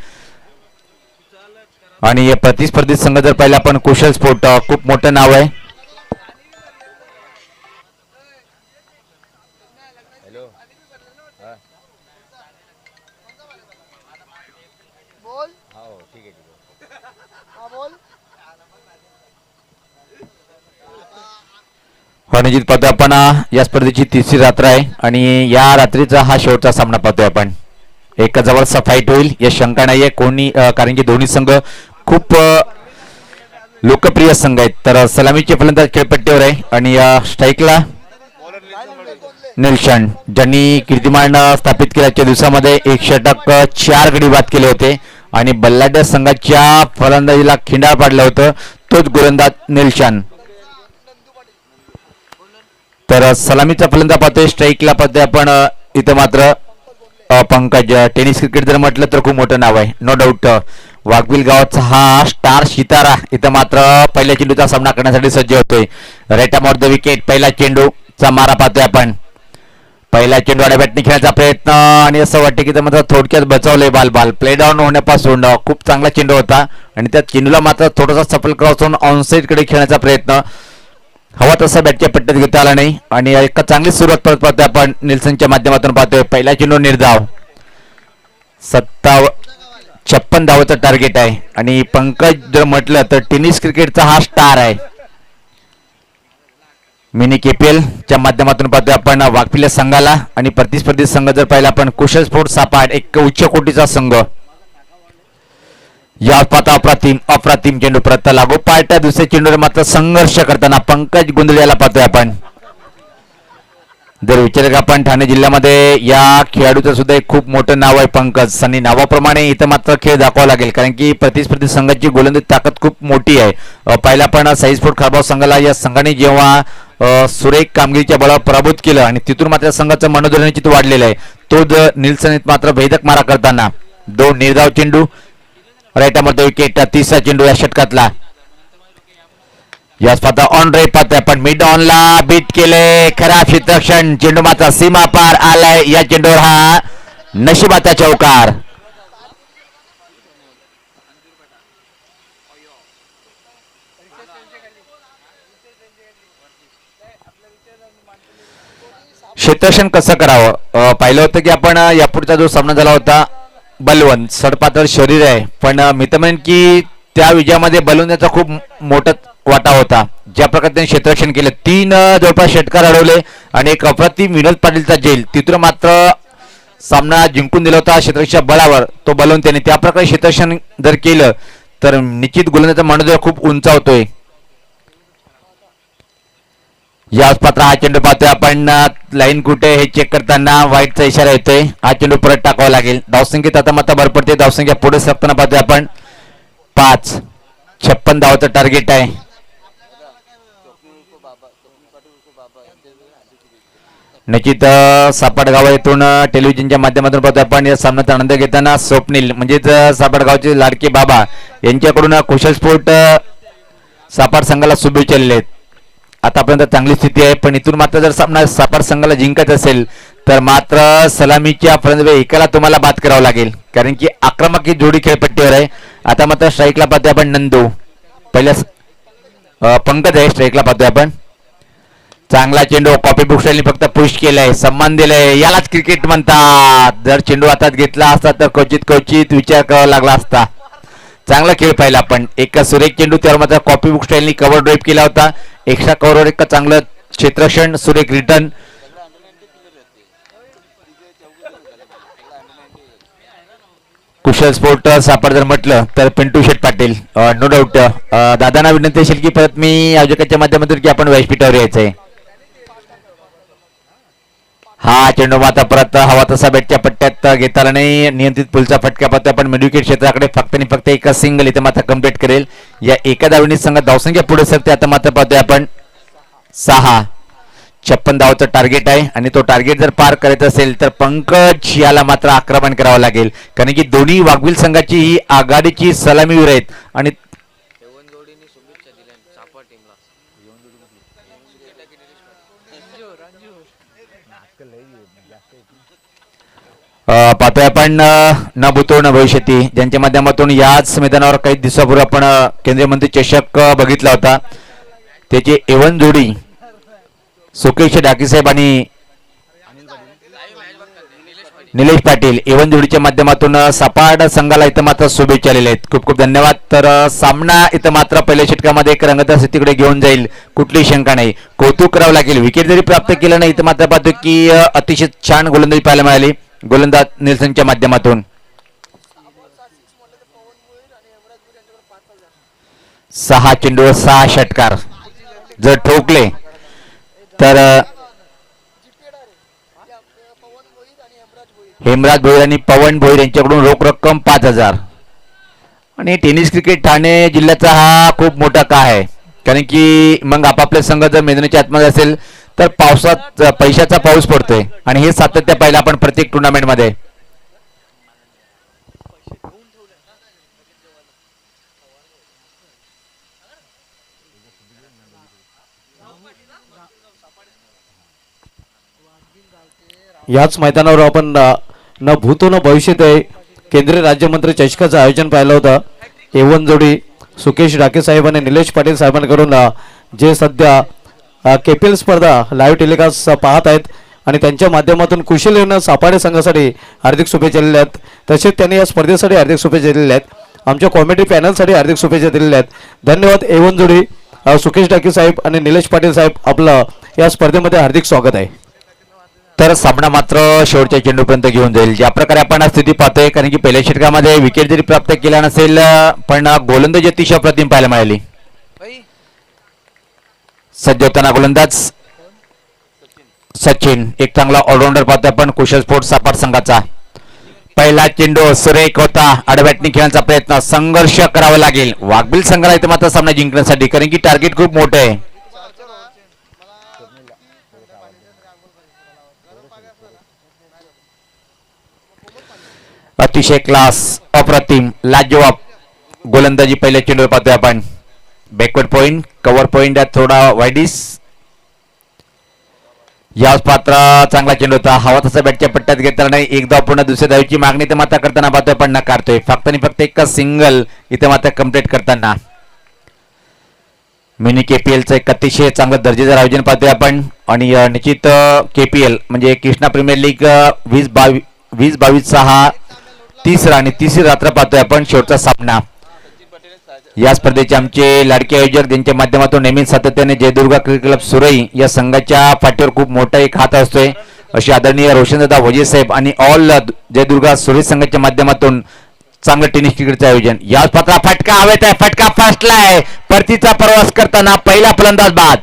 आणि प्रतिस्पर्धी संघ जर पाहिला आपण कुशल स्पोर्ट खूप मोठं नाव आहे. रणजित पाहतोय आपण या स्पर्धेची 3री रात्र आहे आणि या रात्रीचा हा शेवटचा सामना पाहतोय आपण. एक जबरदस्त फाईट होईल या शंका नाहीये कोणी कारण की दोन्ही संघ खूप लोकप्रिय संघ आहेत. तर सलामीचे फलंदाज खेळपट्टीवर आहे आणि या स्ट्राईकला निल्सन ज्यांनी कीर्तिमान स्थापित केल्याच्या दिवसामध्ये 1 षटक 4 गडी बाद केले होते आणि बल्लाढ्य संघाच्या फलंदाजीला खिंडार पाडलं होतं तोच गोलंदाज निल्सन. तर सलामीचा फलंदाज पाहतोय स्ट्राईकला पाहतोय आपण इथं मात्र पंकज. टेनिस क्रिकेट जर म्हटलं तर खूप मोठं नाव आहे नो डाऊट. वाघबिल गावाचा हा स्टार सितारा इथं मात्र पहिल्या चेंडूचा सामना करण्यासाठी सज्ज होतोय. Right arm off the wicket पहिला चेंडूचा मारा पाहतोय आपण. पहिला चेंडू बॅटने खेळण्याचा प्रयत्न आणि असं वाटतं की मात्र थोडक्यात बचावलंय बाल प्ले डाऊन होण्यापासून. खूप चांगला चेंडू होता आणि त्या चेंडूला मात्र थोडासा सफल क्रॉस ऑनसाईड कडे खेळण्याचा प्रयत्न हवा तसा बॅटच्या पट्ट्यात घेता आला नाही आणि एक चांगली सुरुवात परत पाहतोय आपण निल्सनच्या माध्यमातून पाहतोय. पहिला चेंडू निर्धाव 56 धावाचं टार्गेट आहे आणि पंकज जर म्हटलं तर टेनिस क्रिकेटचा हा स्टार आहे. मिनी केपीएल च्या माध्यमातून पाहतोय आपण वाघपिल्या संघाला आणि प्रतिस्पर्धी संघ जर पाहिला आपण कुशल स्पोर्ट सापाड एक उच्च कोटीचा संघ. या पाता अप्रतिम चेंडू परत लागोपाठ दुसऱ्या चेंडूवर मात्र संघर्ष करताना पंकज गुंदळे याला पाहतोय आपण. जर विचार का आपण ठाणे जिल्ह्यामध्ये या खेळाडूचं सुद्धा एक खूप मोठं नाव आहे पंकज आणि नावाप्रमाणे इथं मात्र खेळ दाखवावा लागेल कारण की प्रतिस्पर्धी संघाची गोलंदाजी ताकद खूप मोठी आहे. पहिला पण साई स्पोर्ट खारबाव संघाला या संघाने जेव्हा सुरेख कामगिरीच्या बळावर पराभूत केलं आणि तिथून मात्र संघाचं मनोधरण चित्र वाढलेलं आहे. तो निल्सन मात्र भेदक मारा करताना 2 निर्धाव चेंडू राईट आर्म विकेट. तिसरा चेंडू या षटकातला या स्पर्धा ऑन रे पाहतोय आपण मिड ऑनला बीट केले खराब क्षेत्ररक्षण चेंडू मात्र सीमा पार आलाय. या चेंडूवर हा नशिबाचा चौकार. क्षेत्ररक्षण कसं करावं पाहिलं होतं की आपण यापुढचा जो सामना झाला होता बलवंत सडपातळ शरीर आहे पण मी तर म्हणेन की त्या विजयामध्ये बलवंताचा खूप मोठा वाटा होता. ज्या प्रकारे त्यांनी क्षेत्ररक्षण केलं 3 जवळपास षटकार अडवले आणि एक अप्रतिम विनोद पाटीलचा जेल तिथून मात्र सामना जिंकून दिला होता क्षेत्ररक्षणाच्या बळावर तो बलवंत त्यांनी त्या प्रकारे क्षेत्ररक्षण जर केलं तर निश्चित गोलंदाजाचा मनोबल खूप उंचावतोय. याच पात्र हा चेंडू पाहतोय आपण लाईन कुठे हे चेक करताना वाईटचा इशारा येतोय. हा चेंडू परत टाकावा लागेल. धावसंख्येत आता मात्र भर पडते. धावसंख्या पुढे सरकताना पाहतोय आपण 56 धावाचं टार्गेट आहे. निश्चित सापडगाव येथून टेलिव्हिजनच्या माध्यमातून पाहतोय आपण या सामन्याचा आनंद घेताना स्वप्नील म्हणजेच सापडगावचे लाडके बाबा यांच्याकडून कुशल स्पोर्ट सापाड संघाला शुभेच्छा दिल्या आहेत. आतापर्यंत चांगली स्थिती आहे पण इथून मात्र जर सामना सापाड संघाला जिंकायचं असेल तर मात्र सलामीच्या फलंदाज एकाला तुम्हाला बाद करावं लागेल कारण की आक्रमक ही जोडी खेळपट्टीवर आहे. आता मात्र स्ट्राईकला पाहतोय आपण नंदू पहिल्या पंकज आहे स्ट्राईकला पाहतोय आपण. चांगला चेंडू कॉपी बुक स्टाईलने फक्त पुश केलाय सन्मान दिलाय यालाच क्रिकेट म्हणतात. जर चेंडू हातात घेतला असता तर क्वचित विचार करावा लागला असता. चांगला खेळ पाहिला आपण. एक सुरेख चेंडू त्यावर मात्र कॉपी बुक स्टाईलने कव्हर ड्राईव्ह केला होता. एक्स्ट्रा कव्हरवर एक चांगलं क्षेत्ररक्षण सुरेख रिटर्न. कुशल स्पोर्ट सापड जर म्हटलं तर पिंटू शेठ पाटील नो डाऊट. दादांना विनंती असेल की परत मी आयोजकाच्या माध्यमातून की आपण व्यासपीठावर यायचंय. हा चेंडू मात्र परत हवा तसा बॅटच्या पट्ट्यात घेता आला नाही. नियंत्रित पुलचा फटका पाहतोय आपण मिडविकेट क्षेत्राकडे फक्त एका सिंगल इथे मात्र कम्प्लीट करेल. या एका धावणीत संघ धावसंख्या पुढे सरते. आता मात्र पाहतोय आपण 56 धावाचं टार्गेट आहे आणि तो टार्गेट जर पार करायचं असेल तर पंकज याला मात्र आक्रमण करावं लागेल कारण की दोन्ही वाघबिल संघाची ही आघाडीची सलामीवीर आहेत आणि पाहतोय आपण न भूतो न भविष्यती ज्यांच्या माध्यमातून याच मैदानावर काही दिवसापूर्वी आपण केंद्रीय मंत्री चषक बघितला होता. त्याची एवन जोडी सुकेश डाकी साहेब आणि निलेश पाटील एवन जोडीच्या माध्यमातून सापाड संघाला इथं मात्र शुभेच्छा आलेल्या आहेत. खूप खूप धन्यवाद. तर सामना इथं मात्र पहिल्या षटकामध्ये एक रंगतदार स्थितीकडे घेऊन जाईल कुठलीही शंका नाही. कौतुक करावं लागेल. विकेट जरी प्राप्त केलं नाही इथं मात्र पाहतो की अतिशय छान गोलंदाजी पाहायला मिळाली. गोलंदाज निल्सनच्या माध्यमातून 6 चेंडूवर 6 षटकार. जर ठोकले तर हेमराज भोईर आणि पवन भोईर यांच्याकडून रोख रक्कम 5,000. आणि टेनिस क्रिकेट ठाणे जिल्ह्याचा हा खूप मोठा का आहे, कारण की मग आपापले संघ जर मैदानाच्या आतमध्ये असेल तर पावसात पैशाचा पाऊस पडतोय आणि हे सातत्य पाहिलं आपण प्रत्येक टुर्नामेंटमध्ये. याच मैदानावर आपण न भूतो न भविष्यत आहे केंद्रीय राज्यमंत्री चषकाचं आयोजन पाहिलं होतं. एवन जोडी सुकेश डाके साहेब आणि निलेश पाटील साहेबांकडून जे सध्या केपीएल स्पर्धा लाईव्ह टेलिकास्ट पाहत आहेत आणि त्यांच्या माध्यमातून कुशल यांना सापाडे संघासाठी हार्दिक शुभेच्छा दिलेल्या आहेत. तसेच त्यांनी या स्पर्धेसाठी हार्दिक शुभेच्छा दिलेल्या आहेत. आमच्या कॉमेडी पॅनलसाठी हार्दिक शुभेच्छा दिलेल्या आहेत. धन्यवाद. एवन जोडी सुकेश डाके साहेब आणि निलेश पाटील साहेब, आपलं या स्पर्धेमध्ये हार्दिक स्वागत आहे. तर सामना मात्र शेवटच्या चेंडूपर्यंत घेऊन जाईल. ज्या प्रकारे आपण स्थिती पाहतोय, कारण की पहिल्या षटकामध्ये विकेट जरी प्राप्त केला नसेल पण गोलंदाजी अतिशय अप्रतिम पाहायला मिळाली. सज्ज होताना गोलंदाज सचिन, एक चांगला ऑलराऊंडर पाहतोय आपण कुशल स्पोर्ट्स सापाट संघाचा. पहिला चेंडू सुरेख होता. आडबॅटनी खेळण्याचा प्रयत्न, संघर्ष करावा लागेल वाघबिल संघाला इथे मात्र सामना जिंकण्यासाठी, कारण की टार्गेट खूप मोठं आहे. अतिशय क्लास, अप्रतिम, लाजवाब गोलंदाजी पहिल्या चेंडूवर पाहतोय आपण. बॅकवर्ड पॉइंट, कव्हर पॉइंट थोडा वाईडिस. याच पात्र चांगला चेंडू होता. हवा तसा बॅटच्या पट्ट्यात घेतला नाही. एकदा पूर्ण दुसऱ्या धावेची मागणी ते मात्र करताना पाहतोय पण नकारतोय. फक्त आणि फक्त एक सिंगल इथे मात्र कम्प्लीट करताना. मिनी केपीएलचं एक अतिशय चांगलं दर्जेदार आयोजन पाहतोय आपण. आणि निश्चित केपीएल म्हणजे कृष्णा प्रीमियर लीग 2022चा हा तिसरा आणि तिसरी रात्र पाहतोय आपण. शेवटचा सामना या स्पर्धेचे आमचे लाडके आयोजक, ज्यांच्या माध्यमातून नेहमी सातत्याने जयदुर्गा क्रिकेट क्लब सुरई या संघाच्या पाठीवर खूप मोठा एक हात असतोय, अशी आदरणीय रोशनदादा वजे साहेब आणि ऑल जयदुर्गा सुरई संघाच्या माध्यमातून चांगलं टेनिस क्रिकेटचं आयोजन. याच पात्रा फटका हवेत आहे. फटका फसलाय. परतीचा प्रवास करताना पहिला फलंदाज बाद.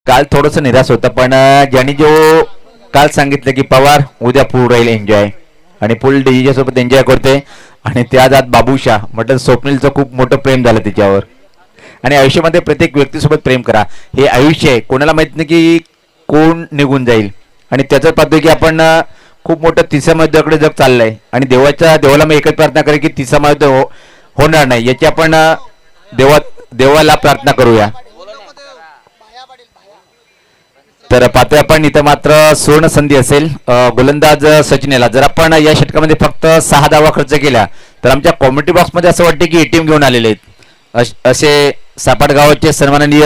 काल थोडस निराश होतं, पण ज्यांनी जो काल सांगितलं की पवार उद्या फुल राहील एन्जॉय आणि फुल डीजे सोबत एन्जॉय करते, आणि त्यात आज बाबूशा म्हटलं स्वप्नीलचं खूप मोठं प्रेम झालं त्याच्यावर. आणि आयुष्यामध्ये प्रत्येक व्यक्तीसोबत प्रेम करा. हे आयुष्य आहे, कोणाला माहित नाही की कोण निघून जाईल. आणि त्याचं पाहतोय की आपण खूप मोठं तिसऱ्या महायुद्धाकडे जग चाललंय आणि देवाला मी एकच प्रार्थना करेन की तिसरं महायुद्ध होणार नाही याची आपण देवाला प्रार्थना करूया. तर पाहतोय आपण इथं मात्र सुवर्ण संधी असेल गोलंदाज सचिनला. जर आपण या षटकामध्ये फक्त 6 धावा खर्च केल्या तर आमच्या कॉमेंट्री बॉक्समध्ये असं वाटते की एटीएम घेऊन आलेले आहेत. असे सापाट गावाचे सन्माननीय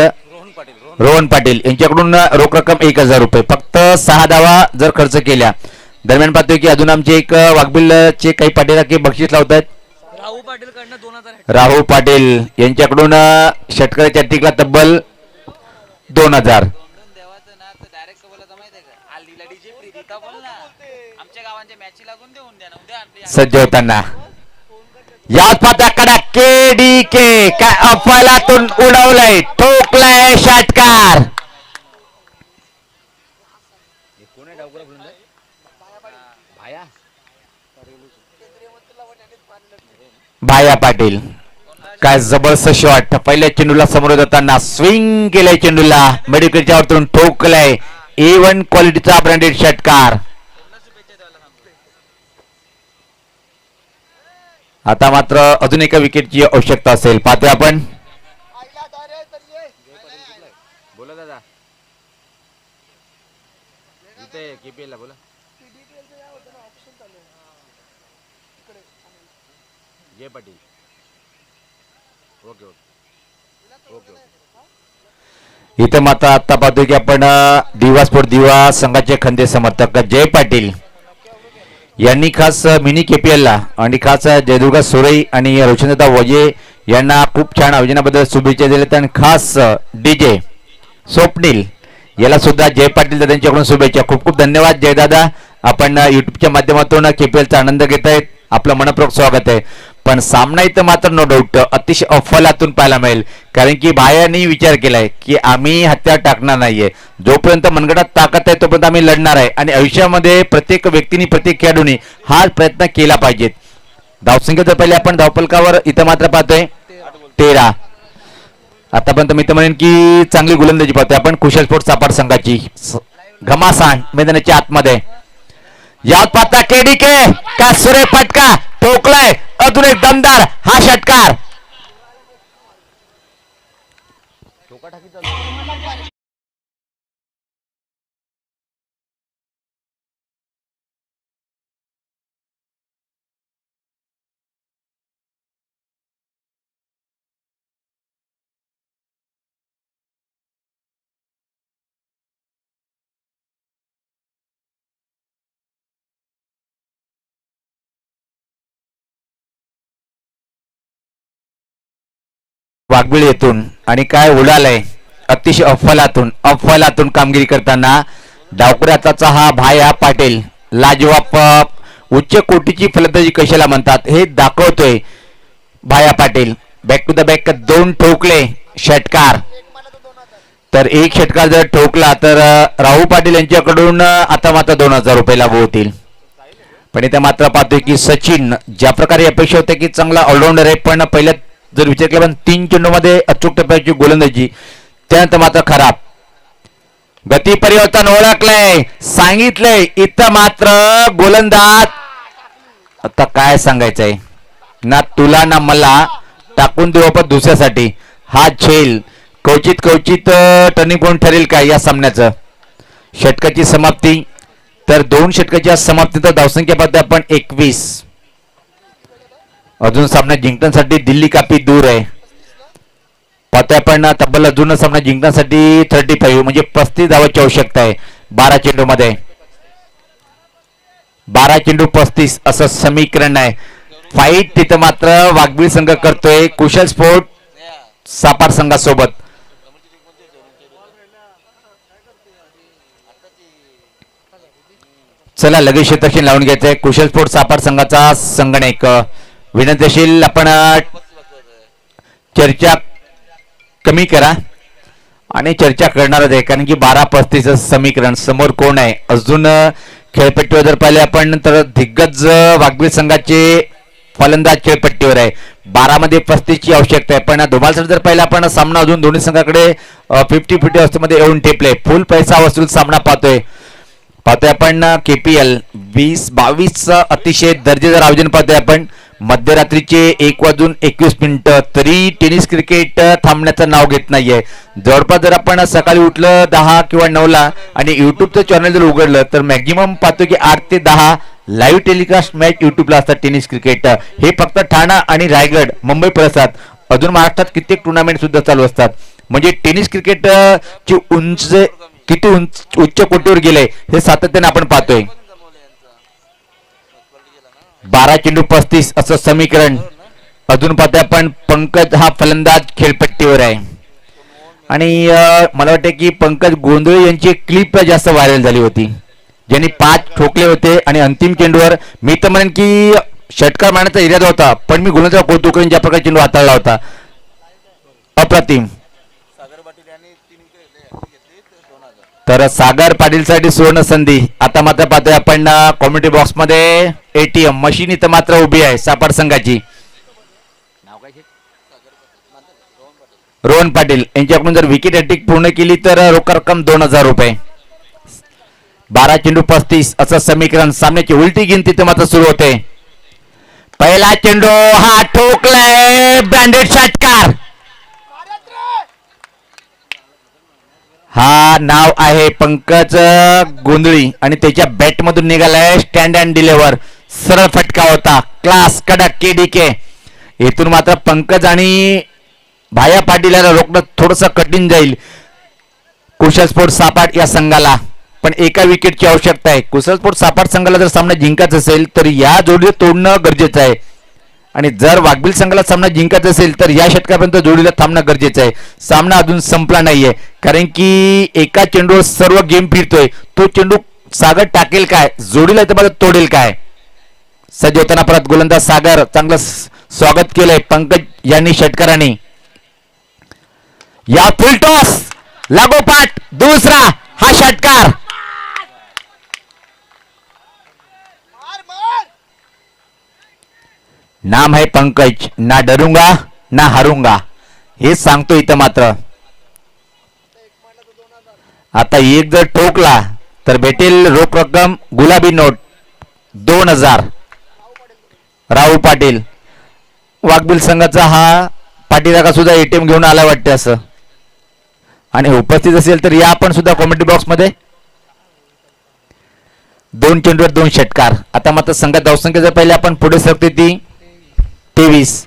रोहन पाटील यांच्याकडून रोख रक्कम 1,000 रुपये फक्त 6 धावा जर खर्च केल्या. दरम्यान पाहतोय की अजून आमचे एक वाघबिलचे काही पाटील की बक्षीस लावत आहेत. राहुल पाटील यांच्याकडून षटकाच्या टिकला तब्बल 2,000. सज्ज होताना याच पात्राकडे केडीके काय अफलातून उडवलंय, ठोकलाय षटकार. भाया पाटील काय जबरदस्त शॉट. पहिल्या चेंडूला समोर जाताना स्विंग केलंय, चेंडूला मेडिकलच्या वरतून ठोकलंय. A1 क्वालिटीचा ब्रँडेड षटकार. आता मात्र अजून एका विकेटची आवश्यकता असेल. पाहतोय आपण जय पाटील. Okay okay. इथं मात्र आता पाहतोय की आपण दिवा स्पोर्ट दिवा संघाचे खंदे समर्थक जय पाटील यांनी खास मिनी KPL ला आणि खास जयदुर्गा सोरई आणि रोशनदादा वजे यांना खूप छान आयोजनाबद्दल शुभेच्छा दिल्यात आणि खास DJ स्वप्नील याला सुद्धा जय पाटील दादांच्याकडून शुभेच्छा. खूप खूप धन्यवाद जयदादा. आपण युट्यूबच्या माध्यमातून KPLचा आनंद घेत आहेत. आपलं मनपूर्वक स्वागत आहे. पण सामना इथं मात्र नो डाऊट अतिशय अफलातून पाहायला मिळेल, कारण की भायांनी विचार केलाय की आम्ही हत्यार टाकणार नाहीये. जोपर्यंत मनगटात ताकद आहे तोपर्यंत आम्ही लढणार आहे आणि आयुष्यामध्ये प्रत्येक व्यक्तीने प्रत्येक खेळाडूने हाच प्रयत्न केला पाहिजे. धावसंख्या जर पहिले आपण धावपलकावर इथं मात्र पाहतोय 13. आतापर्यंत मी तर म्हणेन की चांगली गोलंदाजी पाहतोय आपण कुशल स्पोर्ट्स सापाड संघाची. घमासान मैदानाच्या आतमध्ये यात पाहता KDK का सुरे फटका ठोकलाय अजून एक दमदार हा षटकार. वाघबिळ येथून आणि काय उडालय अतिशय अफलातून कामगिरी करताना डावकऱ्याचा हा भाया पाटील लाजवाब उच्च कोटीची फलंदाजी कशाला म्हणतात हे दाखवतोय भाया Patil. Back to the back 2 ठोकले षटकार. तर एक षटकार जर ठोकला तर राहुल पाटील यांच्याकडून आता मात्र 2000 रुपये लागू होतील. पण इथे मात्र पाहतोय की सचिन ज्या प्रकारे अपेक्षा होते की चांगला ऑलराऊंडर आहे, पण पहिल्या जर विचार केला पण 3 चेंडूमध्ये अचूक टप्प्याची गोलंदाजी, त्यानंतर मात्र खराब. गती परिवर्तन ओळखलंय सांगितलंय इथं मात्र गोलंदाज. आता काय सांगायचंय ना तुला ना मला टाकून देऊ आपण दुसऱ्यासाठी. हा झेल क्वचित टर्निंग पॉइंट ठरेल का या सामन्याचं. षटकाची समाप्ती तर 2 षटकाच्या समाप्तीचा धावसंख्या पाहतोय आपण 21. अजून सामना जिंकण्यासाठी दिल्ली काफी दूर आहे. पाहतोय आपण तब्बल अजून सामना जिंकण्यासाठी 35 म्हणजे 35 धावांची आवश्यकता आहे 12 चेंडू मध्ये. 12 चेंडू 35 असं समीकरण आहे. फाईट तिथं मात्र वाघबीळ संघ करतोय कुशल स्पोर्ट सापाड संघासोबत. चला लगेच क्षेत्रक्षण लावून घ्यायचंय. कुशल स्पोर्ट सापाड संघाचा संगणक विनंतीशील आपण चर्चा कमी करा आणि चर्चा करणारच आहे, कारण की 12-35 समीकरण समोर कोण आहे. अजून खेळपट्टीवर जर पाहिले आपण तर दिग्गज वाघबीळ संघाचे फलंदाज खेळपट्टीवर आहे. 12 मध्ये 35 ची आवश्यकता आहे. पण धुमालसाठी जर पाहिलं आपण सामना अजून दोन्ही संघाकडे 50-50 अवस्थेमध्ये येऊन टेपले. फुल पैसा वसूल सामना पाहतोय आपण. KPL 20-22 अतिशय दर्जेदार आयोजन पाहतोय आपण. मध्यरात्रीचे 1:21 तरी टेनिस क्रिकेट थांबण्याचं नाव घेत नाहीये. जवळपास जर आपण सकाळी उठलं 10 किंवा 9 ला आणि युट्यूबचं चॅनल जर उघडलं तर मॅक्झिमम पाहतो की 8 ते 10 लाईव्ह टेलिकास्ट मॅच युट्यूबला असतात. टेनिस क्रिकेट हे फक्त ठाणा आणि रायगड मुंबई परिसरात, अजून महाराष्ट्रात कित्येक टुर्नामेंट सुद्धा चालू असतात. म्हणजे टेनिस क्रिकेट ची उंच किती उच्च कोटीवर गेले हे सातत्याने आपण पाहतोय. 12 चेंडू 35 असं समीकरण. अजून पाहतोय आपण पंकज हा फलंदाज खेळपट्टीवर आहे आणि मला वाटतं की पंकज गोंधळे यांची क्लिप जास्त व्हायरल झाली होती, ज्यांनी 5 ठोकले होते आणि अंतिम चेंडूवर मी तर म्हणेन की षटकार मारण्याचा इरादा होता, पण मी गुणवंत कौतुक करेन ज्या प्रकारे चेंडू हाताळला होता. अप्रतिम. तर सागर पाटील साठी सुवर्ण संधी. आता मात्र पाहतोय आपण कॉमेंट्री बॉक्स मध्ये ATM मशीन इथं मात्र उभी आहे सापाड संघाची. रोहन पाटील यांच्याकडून जर विकेट हॅट्रिक पूर्ण केली तर रोख रक्कम 2000 रुपये. 12 चेंडू 35 असं समीकरण. सामन्याची उलटी गिनती इथं मात्र सुरू होते. पहिला चेंडू हा ठोकलाय ब्रँडेड षटकार. हा नाव आहे पंकज गोंधळी आणि त्याच्या बॅट मधून निघालाय स्टँड अँड डिलिव्हर. सरळ फटका होता. क्लास कडक KDK येथून मात्र पंकज आणि भाया पाटील याला रोखणं थोडंसं कठीण जाईल कुशल स्पोर्ट सापाट या संघाला. पण एका विकेटची आवश्यकता आहे. कुशल स्पोर्ट सापाट संघाला जर सामना जिंकायचा असेल तर या जोडीला तोडणं गरजेचं आहे आणि जर वाघबिल संघाला सामना जिंकायचा असेल तर या षटकापर्यंत जोडीला थांबणं गरजेचं आहे. सामना अजून संपला नाहीये कारण की एका चेंडूवर सर्व गेम फिरतोय. तो चेंडू सागर टाकेल काय, जोडीला इथं मात्र तोडेल काय. सज्ज होताना परत गोलंदाज सागर चांगलं स्वागत केलंय पंकज यांनी षटकारांनी. या फुल टॉस लागोपाठ दुसरा हा षटकार. नाम है पंकज, ना डरूंगा ना हारूंगा हे सांगतो इथं मात्र. आता एक जर ठोकला तर भेटेल रोख रक्कम गुलाबी नोट 2000. राहुल पाटील वाघबिल संघाचा हा पाठीराखा सुद्धा एटीएम घेऊन आला वाटते असं आणि उपस्थित असेल तर या आपण सुद्धा कॉमेंट्री बॉक्स मध्ये. 2 चेंडूवर 2 षटकार. आता मात्र संघात धावसंख्या जर पहिले आपण पुढे सरकते ती 23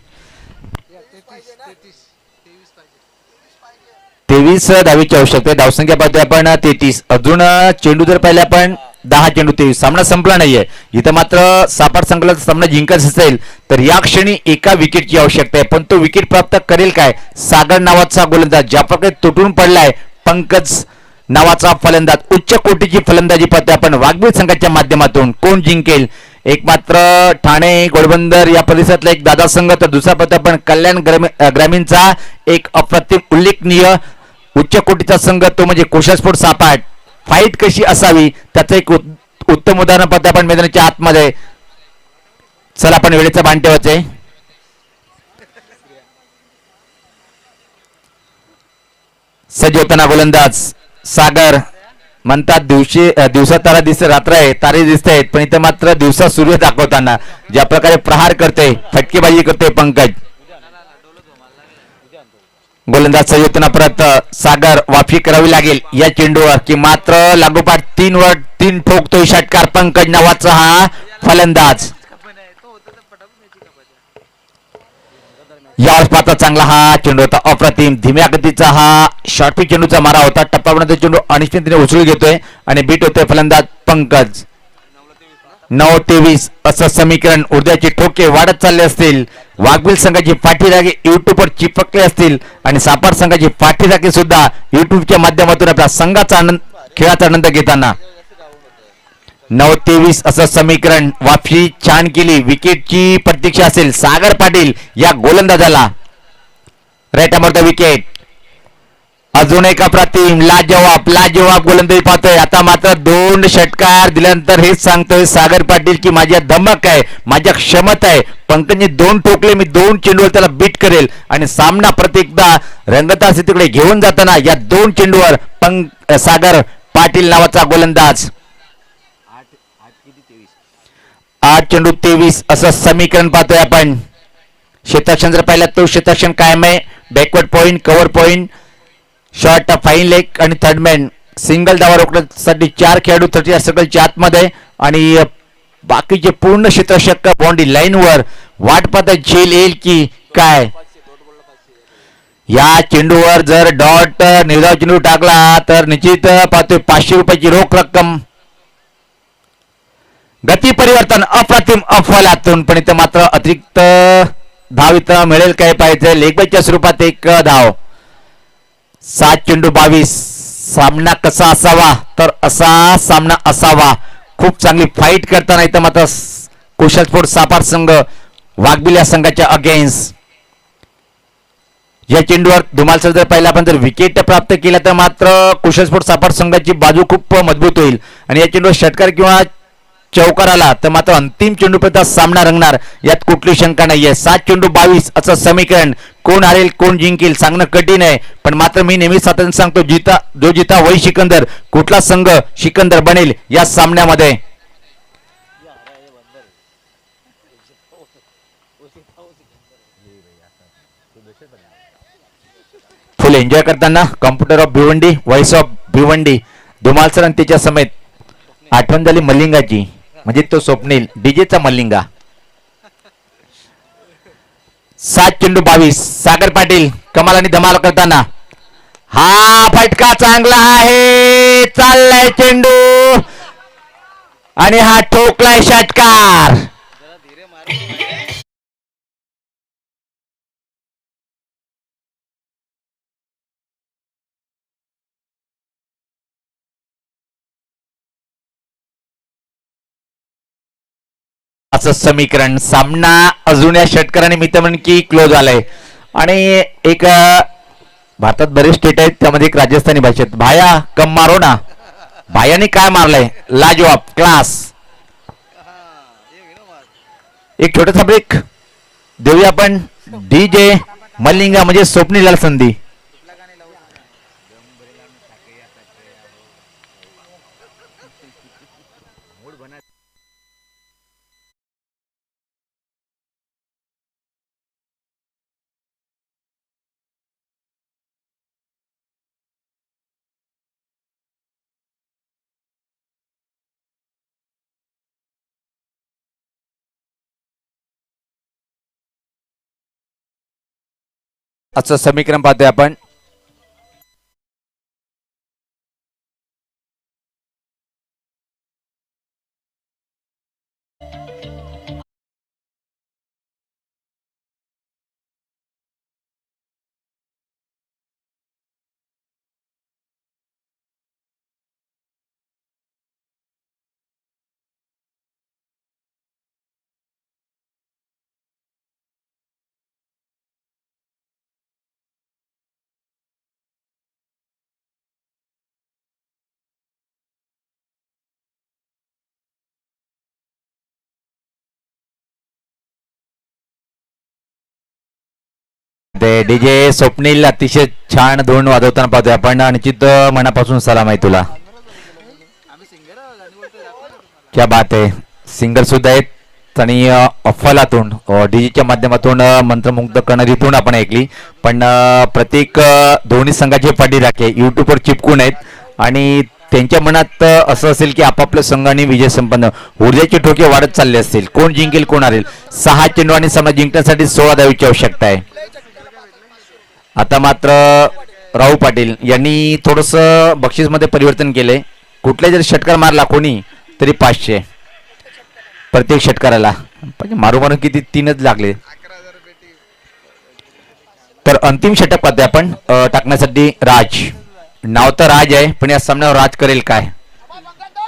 धावीची आवश्यकता आहे. धावसंख्या पाहतोय आपण 33. अजून चेंडू जर पाहिले आपण 10 चेंडू 23. सामना संपला नाहीये. इथं मात्र सापाट संघाला सामना जिंकायचा असेल तर या क्षणी एका विकेटची आवश्यकता आहे. पण तो विकेट प्राप्त करेल काय सागर नावाचा गोलंदाज. ज्या प्रकारे तुटून पडलाय पंकज नावाचा फलंदाज. उच्च कोटीची फलंदाजी पाहतोय आपण वाघबीळ संघाच्या माध्यमातून. कोण जिंकेल. एक मात्र ठाणे घोडबंदर या परिसरातला एक दादा संघ तर दुसरा पाहतोय आपण कल्याण ग्रामीणचा एक अप्रतिम उल्लेखनीय उच्च कोटीचा संघ तो म्हणजे कुशल स्पोर्ट सापाट. फाईट कशी असावी त्याचं एक उत्तम उदाहरण पाहतोय आपण मैदानाच्या आतमध्ये. चला आपण वेळेचा बाण ठेवायचे. सज्ज होताना गोलंदाज सागर. म्हणतात दिवसा तारा दिसते रात्र आहे तारे दिसत आहेत पण इथं मात्र दिवसा सूर्य दाखवताना ज्या प्रकारे प्रहार करते फटकेबाजी करते पंकज. गोलंदाज सज्ज होताना परत सागर. वाफी करावी लागेल या चेंडूवर की मात्र लागोपाठ 3 वर 3 ठोकतोय षटकार पंकज नावाचा हा फलंदाज. यावेळेस पाहता चांगला हा चेंडू होता अप्रतिम धीम्या गतीचा हा शॉर्टपिच चेंडूचा मारा होता. टप्पापर्यंत चेंडू अनिश्चितपणे उचलून घेतोय आणि बीट होतोय फलंदाज पंकज. 9-23 असं समीकरण. उद्याचे ठोके वाढत चालले असतील. वाघबिल संघाची पाठीराखे युट्यूबवर चिपकले असतील आणि सापाट संघाची पाठीराखे सुद्धा युट्यूबच्या माध्यमातून आपल्या संघाचा आनंद खेळाचा आनंद घेताना. 9-23 असं समीकरण. वाफी छान केली. विकेटची प्रतीक्षा असेल सागर पाटील या गोलंदाजाला. राईट अमर द विकेट. अजून एक अप्रतिम लाजवाब गोलंदाजी पाहतोय. आता मात्र 2 षटकार दिल्यानंतर हेच सांगतोय सागर पाटील की माझ्या धमक आहे माझ्या क्षमता आहे. पंकजने 2 ठोकले मी 2 चेंडूवर त्याला बीट करेल आणि सामना प्रत्येकदा रंगता स्थितीकडे घेऊन जाताना या 2 चेंडूवर सागर पाटील नावाचा गोलंदाज. 8 चेंडू 23 असं समीकरण पाहतोय आपण. क्षेत्ररक्षण जर पाहिलं तो क्षेत्ररक्षण कायम आहे. Backward point cover point short fine leg आणि थर्डमॅन. सिंगल धावा रोखण्यासाठी 4 खेळाडू 30 सर्कलच्या आतमध्ये आणि बाकीचे पूर्ण क्षेत्ररक्षक बाउंड्री लाईनवर वाट पाहता झेल येईल की काय. या चेंडूवर जर डॉट निर्धाव चेंडू टाकला तर निश्चित पाहतोय 500 रुपयाची रोख रक्कम. गती परिवर्तन अप्रतिम अफलातून पण इथं मात्र अतिरिक्त धाव इथं मिळेल काय पाहिजे. लेगबाईच्या स्वरूपात 1 धाव. 7 चेंडू 22. सामना कसा असावा तर असा सामना असावा. खूप चांगली फाईट करताना इथं मात्र कुशल स्पोर्ट सापाट संघ वाघबिल या संघाच्या अगेन्स्ट. या चेंडूवर धुमाल जर पाहिला आपण जर विकेट प्राप्त केला तर मात्र कुशल स्पोर्ट सापाट संघाची बाजू खूप मजबूत होईल आणि या चेंडूवर षटकार किंवा चौकार आला तर मात्र अंतिम चेंडूपर्यंत सामना रंगणार यात कुठली शंका नाहीये. 7 चेंडू 22 असं समीकरण. कोण हारेल कोण जिंकेल सांगणं कठीण आहे पण मात्र मी नेहमी सातत्याने सांगतो जो जिता वही सिकंदर. कुठला संघ सिकंदर बनेल या सामन्यामध्ये. फुल एन्जॉय करताना computer of Bhiwandi voice of Bhiwandi Dhumal sir आणि त्याच्या समेत आठवण झाली मल्लिंगाची म्हणजे तो स्वप्नील डीजेचा मल्लिंगा. 7 चेंडू 22. सागर पाटील कमाल आणि धमाल करताना हा फटका चांगला आहे. चाललाय चेंडू आणि हा ठोकलाय षटकार. असं समीकरण सामना अजून या षटकारानिमित्त म्हणून की क्लोज आलाय. आणि एक भारतात बरेच स्टेट आहेत त्यामध्ये एक राजस्थानी भाषेत भाया कम मारो ना. भायाने काय मारलंय लाजवाब क्लास. एक छोटासा ब्रेक देऊया आपण. डीजे मल्लिंगा म्हणजे स्वप्नीला संधी. असं समीकरण पाहतोय आपण. डीजे स्वप्नील अतिशय छान धोरण वाजवताना पाहतोय आपण. निश्चित मनापासून सलाम आहे तुला. क्या बात आहे. सिंगर सुद्धा आहेत आणि अफलातून डीजेच्या माध्यमातून मंत्रमुग्ध करणारी धून आपण ऐकली. पण प्रत्येक दोन्ही संघाचे पाठीराखे युट्यूबवर चिपकून आहेत आणि त्यांच्या मनात असं असेल की आपापल्या संघाने विजय संपन्न ऊर्जेचे ठोके वाढत चालले असतील. कोण जिंकेल कोण हरेल. 6 चेंडू आणि सामना जिंकण्यासाठी 16 धावेची आवश्यकता आहे. आता मात्र राहुल पाटील यांनी थोडस बक्षीसमध्ये परिवर्तन केलंय. कुठलाही जर षटकार मारला कोणी तरी 500 प्रत्येक षटकाराला. मारू मारून किती 3च लागले. तर अंतिम षटक पाहतोय आपण टाकण्यासाठी राज. नाव तर राज आहे पण या सामन्यावर राज करेल काय.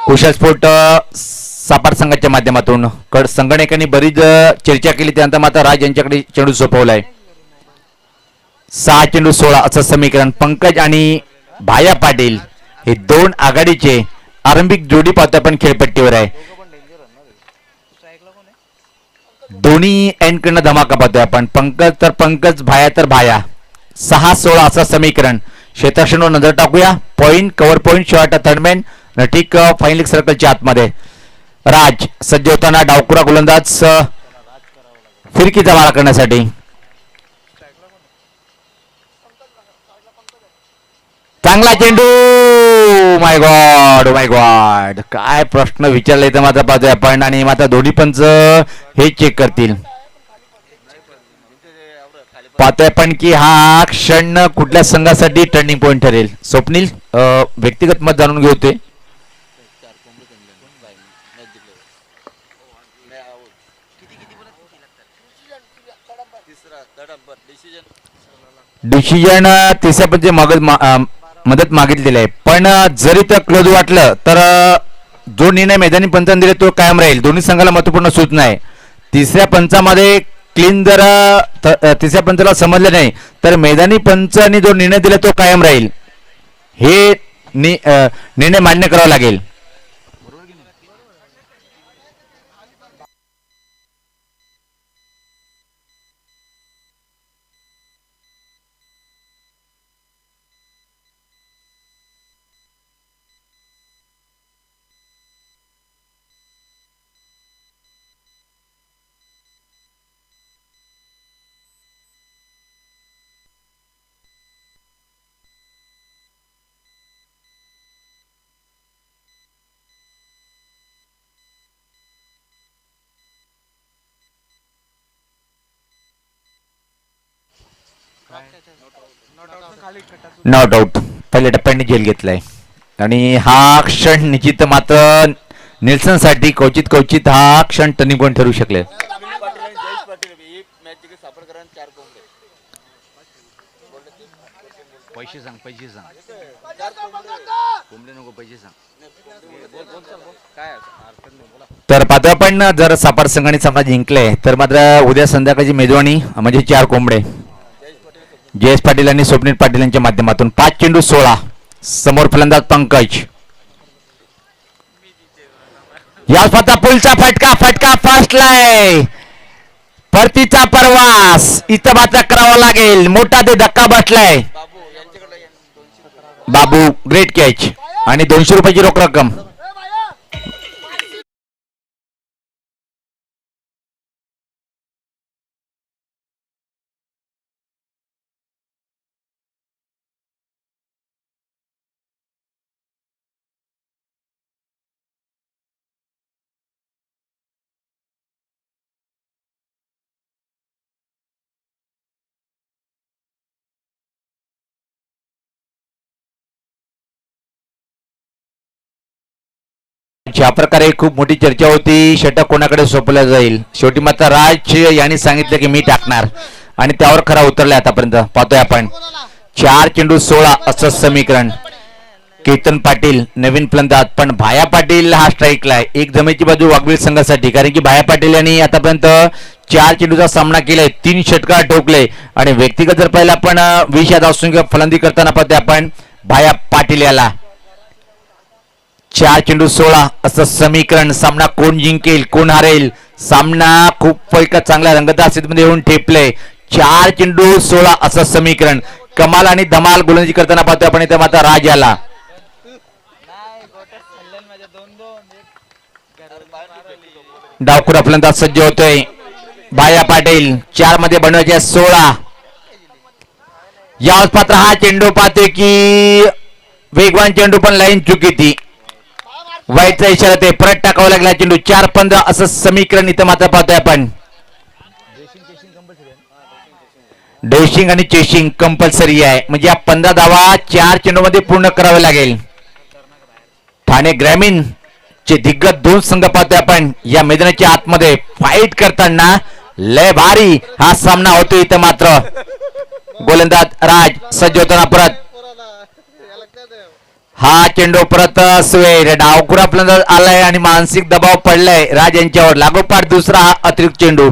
कुशल स्फोट सापाट संघाच्या माध्यमातून संगणकांनी बरीच चर्चा केली त्यानंतर मात्र राज यांच्याकडे चेंडू सोपवलाय. 6 चेंडू 16 असं समीकरण. पंकज आणि भाया पाटील हे दोन आघाडीचे आरंभिक जोडी पाहतो आपण खेळपट्टीवर आहे. दोन्ही एंडकडनं धमाका पाहतोय आपण. पंकज तर पंकज भाया तर भाया. 6-16 असं समीकरण. क्षेत्ररक्षणावर नजर टाकूया. Point cover point short third man ठीक फायनल सर्कलच्या आतमध्ये. राज सज्ज होताना डावकुरा गोलंदाज फिरकीचा मारा करण्यासाठी. चांगला चेंडू. माय गॉड माय गॉड काय प्रश्न विचारले तर मात्र पाहतोय आपण. आणि मात्र दोन्ही पंच हे चेक करतील. पाहतोय आपण की हा क्षण कुठल्या संघासाठी टर्निंग पॉइंट ठरेल. स्वप्नील व्यक्तिगत मत जाणून घेऊ ते. डिसिजन तिसऱ्या पंच मदत मागितलेली आहे. पण जरी तर क्लोज वाटलं तर जो निर्णय मैदानी पंचाने दिले तो कायम राहील. दोन्ही संघाला महत्वपूर्ण सूचना आहे. तिसऱ्या पंचामध्ये क्लीन जर तिसऱ्या पंचाला समजलं नाही तर मैदानी पंचाने जो निर्णय दिला तो कायम राहील. हे निर्णय मान्य करावा लागेल. नॉट आउट पहिल्या टप्प्याने झेल घेतलाय आणि हा क्षण निश्चित मात्र निल्सन साठी क्वचित हा क्षण टर्निंग पॉईंट ठरू शकले. पैसे सांग कोंबडे नको पैसे सांग काय अर्थ नाही बोला. तर पाहतो आपण जर सापाड संघाने सामना जिंकले तर मात्र उद्या संध्याकाळची मेजवानी म्हणजे 4 कोंबडे जयेश पाटील आणि स्वप्नील पाटील यांच्या माध्यमातून. 5 चेंडू 16 समोर फलंदाज पंकज. या स्वतः पुलचा फटका फसलाय. परतीचा प्रवास इथं मात्र करावा लागेल. मोठा ते धक्का बसलाय. बाबू ग्रेट कॅच आणि 200 रुपयाची रोख रक्कम. ज्या प्रकारे खूप मोठी चर्चा होती षटक कोणाकडे सोपवलं जाईल शेवटी मात्र राज यांनी सांगितलं की मी टाकणार आणि त्यावर खरा उतरलाय. आतापर्यंत पाहतोय आपण 4 चेंडू 16 असं समीकरण. केतन पाटील नवीन फलंदाज पण भाया पाटील हा स्ट्राईकला आहे. एक जमेची बाजू वाघबीळ संघासाठी कारण की भाया पाटील यांनी आतापर्यंत 4 चेंडूचा सामना केलाय 3 षटकार ठोकले आणि व्यक्तिगत जर पाहिलं आपण 20 या धावसंख्या फलंदाजी करताना पाहतोय आपण भाया पाटील याला. 4 चेंडू 16 असं समीकरण. सामना कोण जिंकेल कोण हारेल सामना खूप एका चांगल्या रंगतदार स्थितीमध्ये येऊन ठेपले. 4 चेंडू 16 असं समीकरण. कमाल आणि धमाल गोलंदाजी करताना पाहतोय आपण इथे मात्र राज याला. डावखुरा फलंदाज सज्ज होतोय. भाया पाटील 4 मध्ये बनवायचे 16. याच पात्र हा चेंडू पाहतोय की वेगवान चेंडू पण लाईन चुकी ती वाईटचा इशारा ते परत टाकावा लागला. चेंडू 4-15 असं समीकरण इथं मात्र पाहतोय आपण. डेशिंग आणि चेशिंग कंपल्सरी आहे म्हणजे या 15 धावा 4 चेंडू मध्ये पूर्ण करावे लागेल. ठाणे ग्रामीण चे दिग्गज 2 संघ पाहतोय आपण या मैदानाच्या आतमध्ये फाईट करताना. लय भारी हा सामना होतो इथं मात्र. गोलंदाज राज सज्ज होताना परत हा चेंडू परत स्वेर. डावखुरा फलंदाज आलाय आणि मानसिक दबाव पडलाय राज यांच्यावर. लागोपाठ दुसरा हा अतिरिक्त चेंडू.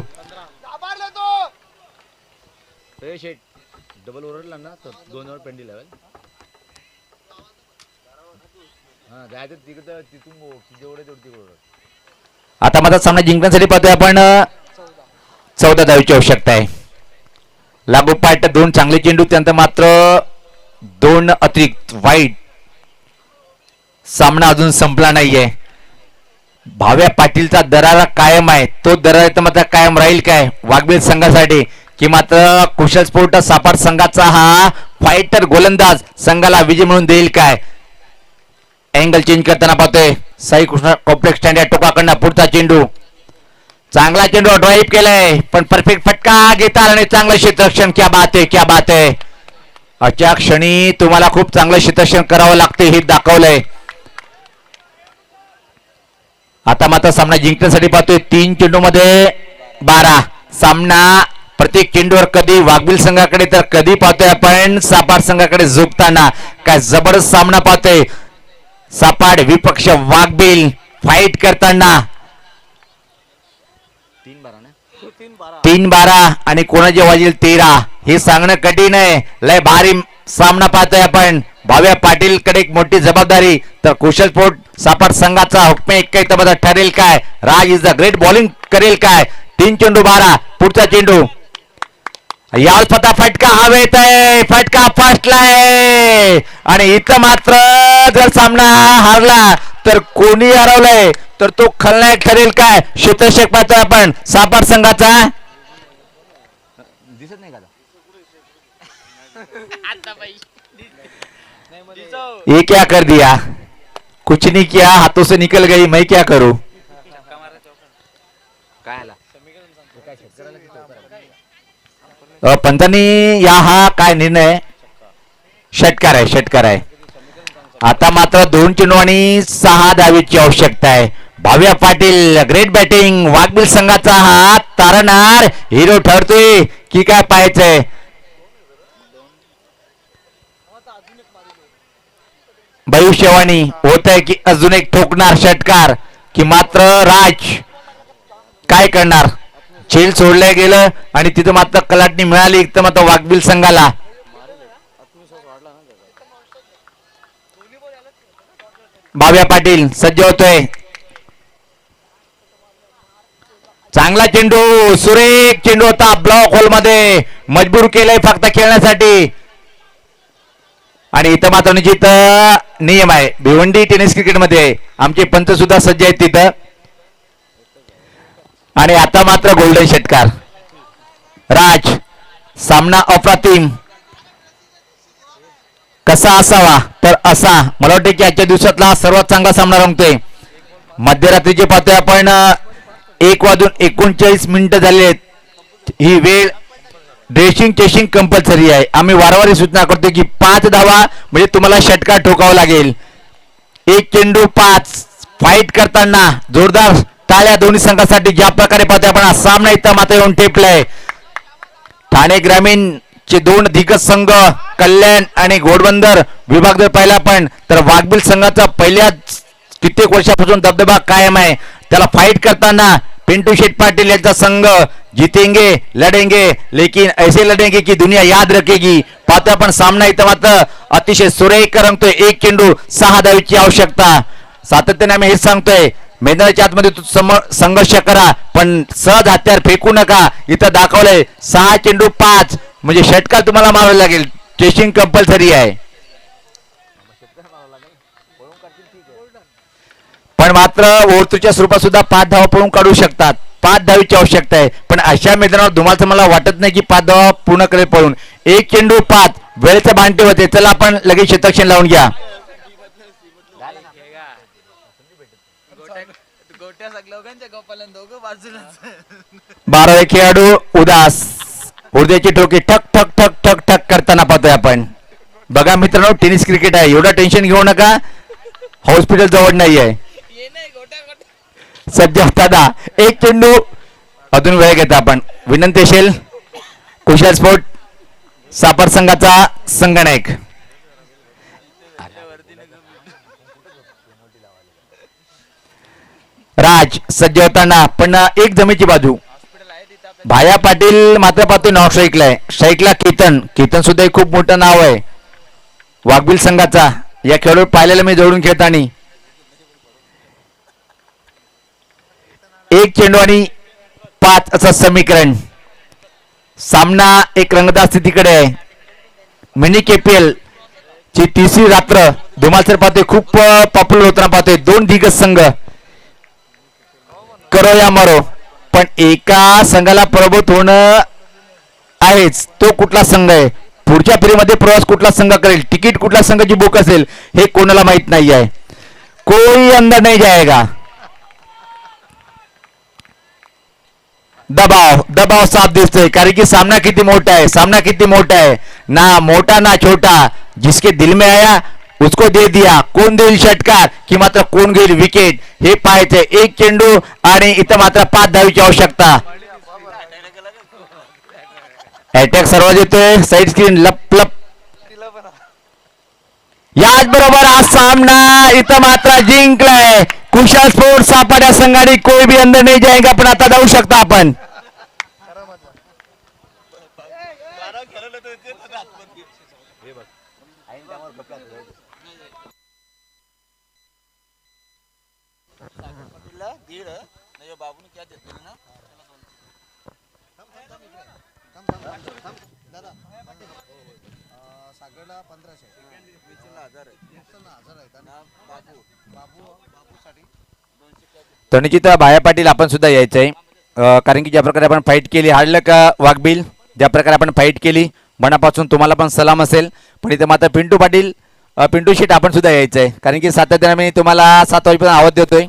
डबल ओरडला ना तर 2 ओव्हर पेंडी लावेल. हा जायचं तिकडं तिथून जेवढे तेवढे. आता माझा सामना जिंकण्यासाठी पाहतोय आपण 14 धावेची आवश्यकता आहे. लागोपाठ 2 चांगले चेंडू त्यानंतर मात्र 2 अतिरिक्त वाईट. सामना अजून संपला नाहीये. भाव्या पाटीलचा दरारा कायम आहे. तो दरारा मात्र कायम राहील काय वाघबीळ संघासाठी की मात्र कुशल स्पोर्ट सापाड संघाचा हा फायटर गोलंदाज संघाला विजय म्हणून देईल काय. अँगल चेंज करताना पाहतोय साई कृष्ण कॉम्प्लेक्स स्टँड या टोकाकडनं पुढचा चेंडू. चांगला चेंडू ड्राईव्ह केलाय पण परफेक्ट फटका घेता आणि चांगलं क्षेत्ररक्षण. क्या बात आहे क्या बात आहे. अशा क्षणी तुम्हाला खूप चांगलं क्षेत्ररक्षण करावं लागते हे दाखवलंय. आता मात्र सामना जिंकण्यासाठी पाहतोय 3 चेंडू मध्ये 12. सामना प्रत्येक चेंडूवर कधी वाघबील संघाकडे तर कधी पाहतोय आपण सापाड संघाकडे झुकताना. काय जबरदस्त सामना पाहतोय. सापाड विपक्ष वाघबील फाईट करताना. 3-12 आणि कोणाचे वाजेल 13 हे सांगणं कठीण आहे. लय भारी सामना पाहतोय आपण. भाव्या पाटील कडे एक मोठी जबाबदारी तर कुशल स्पोर्ट सापाड संघाचा हुकमे एक ठरेल काय. राज इज द ग्रेट बॉलिंग करेल काय. 3 चेंडू 12 पुढचा चेंडू. याल पता फटका हवेत आहे. फटका फसलाय आणि इथं मात्र जर सामना हारला तर कोणी हरवलंय तर तो खलनायक ठरेल काय. क्षेत्ररक्षक पाहतोय आपण सापाड संघाचा. दिसत नाही का ये क्या कर दिया कुछ नहीं किया हाथों से निकल गई मैं क्या करूं. काय आला काय शेतकऱ्याला पंतांनी या हा काय निर्णय, षटकार आहे, षटकार आहे. आता मात्र 2 चेंडू आणि 6 धावेची आवश्यकता आहे. भाव्या पाटील ग्रेट बॅटिंग, वाघबिल संघाचा हा तारणार हिरो ठरतोय की काय पाहायचंय. भविष्यवाणी होत आहे की अजून एक ठोकणार षटकार की मात्र राज काय करणार. झेल सोडलं गेलं आणि तिथं मात्र कलाटणी मिळाली तर मात्र वाघबिल संघाला. भाव्या पाटील सज्ज होतोय. चांगला चेंडू, सुरेख चेंडू होता, ब्लॉक होल मध्ये मजबूर केलंय फक्त खेळण्यासाठी. आणि इथं मात्र निश्चित नियम आहे भिवंडी टेनिस क्रिकेटमध्ये, आमचे पंत सुद्धा सज्ज आहेत तिथं. आणि आता मात्र गोल्डन षटकार. राज, सामना अप्रतिम कसा असावा तर असा. मला वाटतं की आजच्या दिवसातला सर्वात चांगला सामना रंगतोय. मध्यरात्रीचे पाहतोय आपण 1:39 झाले आहेत. ही वेळ ड्रेसिंग चेसिंग कंपल्सरी आहे. आम्ही वारंवार सूचना करतो की 5 धावा म्हणजे तुम्हाला षटकार ठोकावा लागेल. 1 चेंडू 5. फाईट करताना जोरदार टाळ्या दोन्ही संघासाठी. ज्या प्रकारे पाहतोय आपण हा सामना इथं मात्र येऊन टेपलाय. ठाणे ग्रामीण चे 2 दिग्गज संघ कल्याण आणि घोडबंदर विभाग जर पाहिला आपण तर वाघबिल संघाचा पहिल्या कित्येक वर्षापासून दबदबा कायम आहे. त्याला फाईट करताना पिंटू शेठ पाटील यांचा संघ जीतेंगे लढेंगे लेकिन ऐसे लढेंगे की दुनिया याद रखेगी. पाहतोय आपण सामना इथं मात्र अतिशय सुरेख रंगतोय. 1 चेंडू 6 धावेची आवश्यकता. सातत्याने आम्ही हेच सांगतोय मैदानाच्या आतमध्ये संघर्ष करा पण सहज हत्यार फेकू नका. इथं दाखवलंय 6 चेंडू 5 म्हणजे षटकार तुम्हाला मारावे लागेल. चेसिंग कंपल्सरी आहे. पण मात्र ओव्हरच्या स्वरूपात सुद्धा 5 धावा पळून काढू शकतात. 5 धावेची आवश्यकता आहे पण अशा मैदानावर धुमालचं मला वाटत नाही की 5 धावा पूर्ण करेल पळून. 1 चेंडू 5 वेळेचे भांडे होते. चला आपण लगेच शतक्षण लावून घ्या. गोट्या सगळ्यांच्या गोपालन दोघं बाजूला. 12 खेळाडू उदास. ऊर्जेची ठोकी ठक ठक ठक ठक ठक करताना पाहतोय आपण. बघा मित्रांनो टेनिस क्रिकेट आहे, एवढा टेन्शन घेऊ नका. हॉस्पिटल जवळ नाही आहे. सज्ज दादा 1 चेंडू अजून वेळ घेता आपण. विनंती असेल कुशल स्पोर्ट सापर संघाचा संगणक. राज सज्ज होताना पण एक जमेची बाजू. भाया पाटील मात्र पाहतोय नॉट स्ट्राईकला आहे. स्ट्राईकला केतन. केतन सुद्धा एक खूप मोठं नाव आहे वाघबिल संघाचा. या खेळाडू पाहिलेला मी जवळून खेळताना. 1 चेंडू आणि 5 असं समीकरण. सामना एक रंगदार स्थितीकडे आहे. मिनी केपीएल ची 3री रात्र धुमालसर पाहतोय खूप पॉप्युलर होताना पाहतोय. 2 दिग्गज संघ करो या मरो पण एका संघाला पराभूत होणं आहेच. तो कुठला संघ आहे, पुढच्या फेरीमध्ये प्रवास कुठला संघ करेल, तिकीट कुठल्या संघाची बुक असेल हे कोणाला माहित नाही आहे. कोई अंदर नहीं जाएगा. दबाव दबाव साफ दिसतोय कारण की सामना किती मोठा आहे. सामना किती मोठा आहे ना मोठा ना छोटा. जिसके दिल में आया उसको दे दिया. कोण देईल षटकार की मात्र कोण घेईल विकेट हे पाहायचंय. 1 चेंडू आणि इथं मात्र 5 धावेची आवश्यकता. अटॅक सर्वात येतोय साईड स्क्रीन लप लप. याच बरोबर हा सामना इथं मात्र जिंकलाय कुशल स्पोर्ट सापाड्या संघाने. कोई भी अंदर नाही जाएगा. पण आता जाऊ शकता आपण. तनिचित भाया पाटील आपण सुद्धा यायचंय कारण की ज्या प्रकारे आपण फाईट केली हारलं का वाघबिल. ज्या प्रकारे आपण फाईट केली मनापासून तुम्हाला पण सलाम असेल. पण इथं मात्र पिंटू पाटील पिंटू शेट आपण सुद्धा यायचंय कारण की सातत्याने मी तुम्हाला 7 वाजेपर्यंत आवाज देतोय.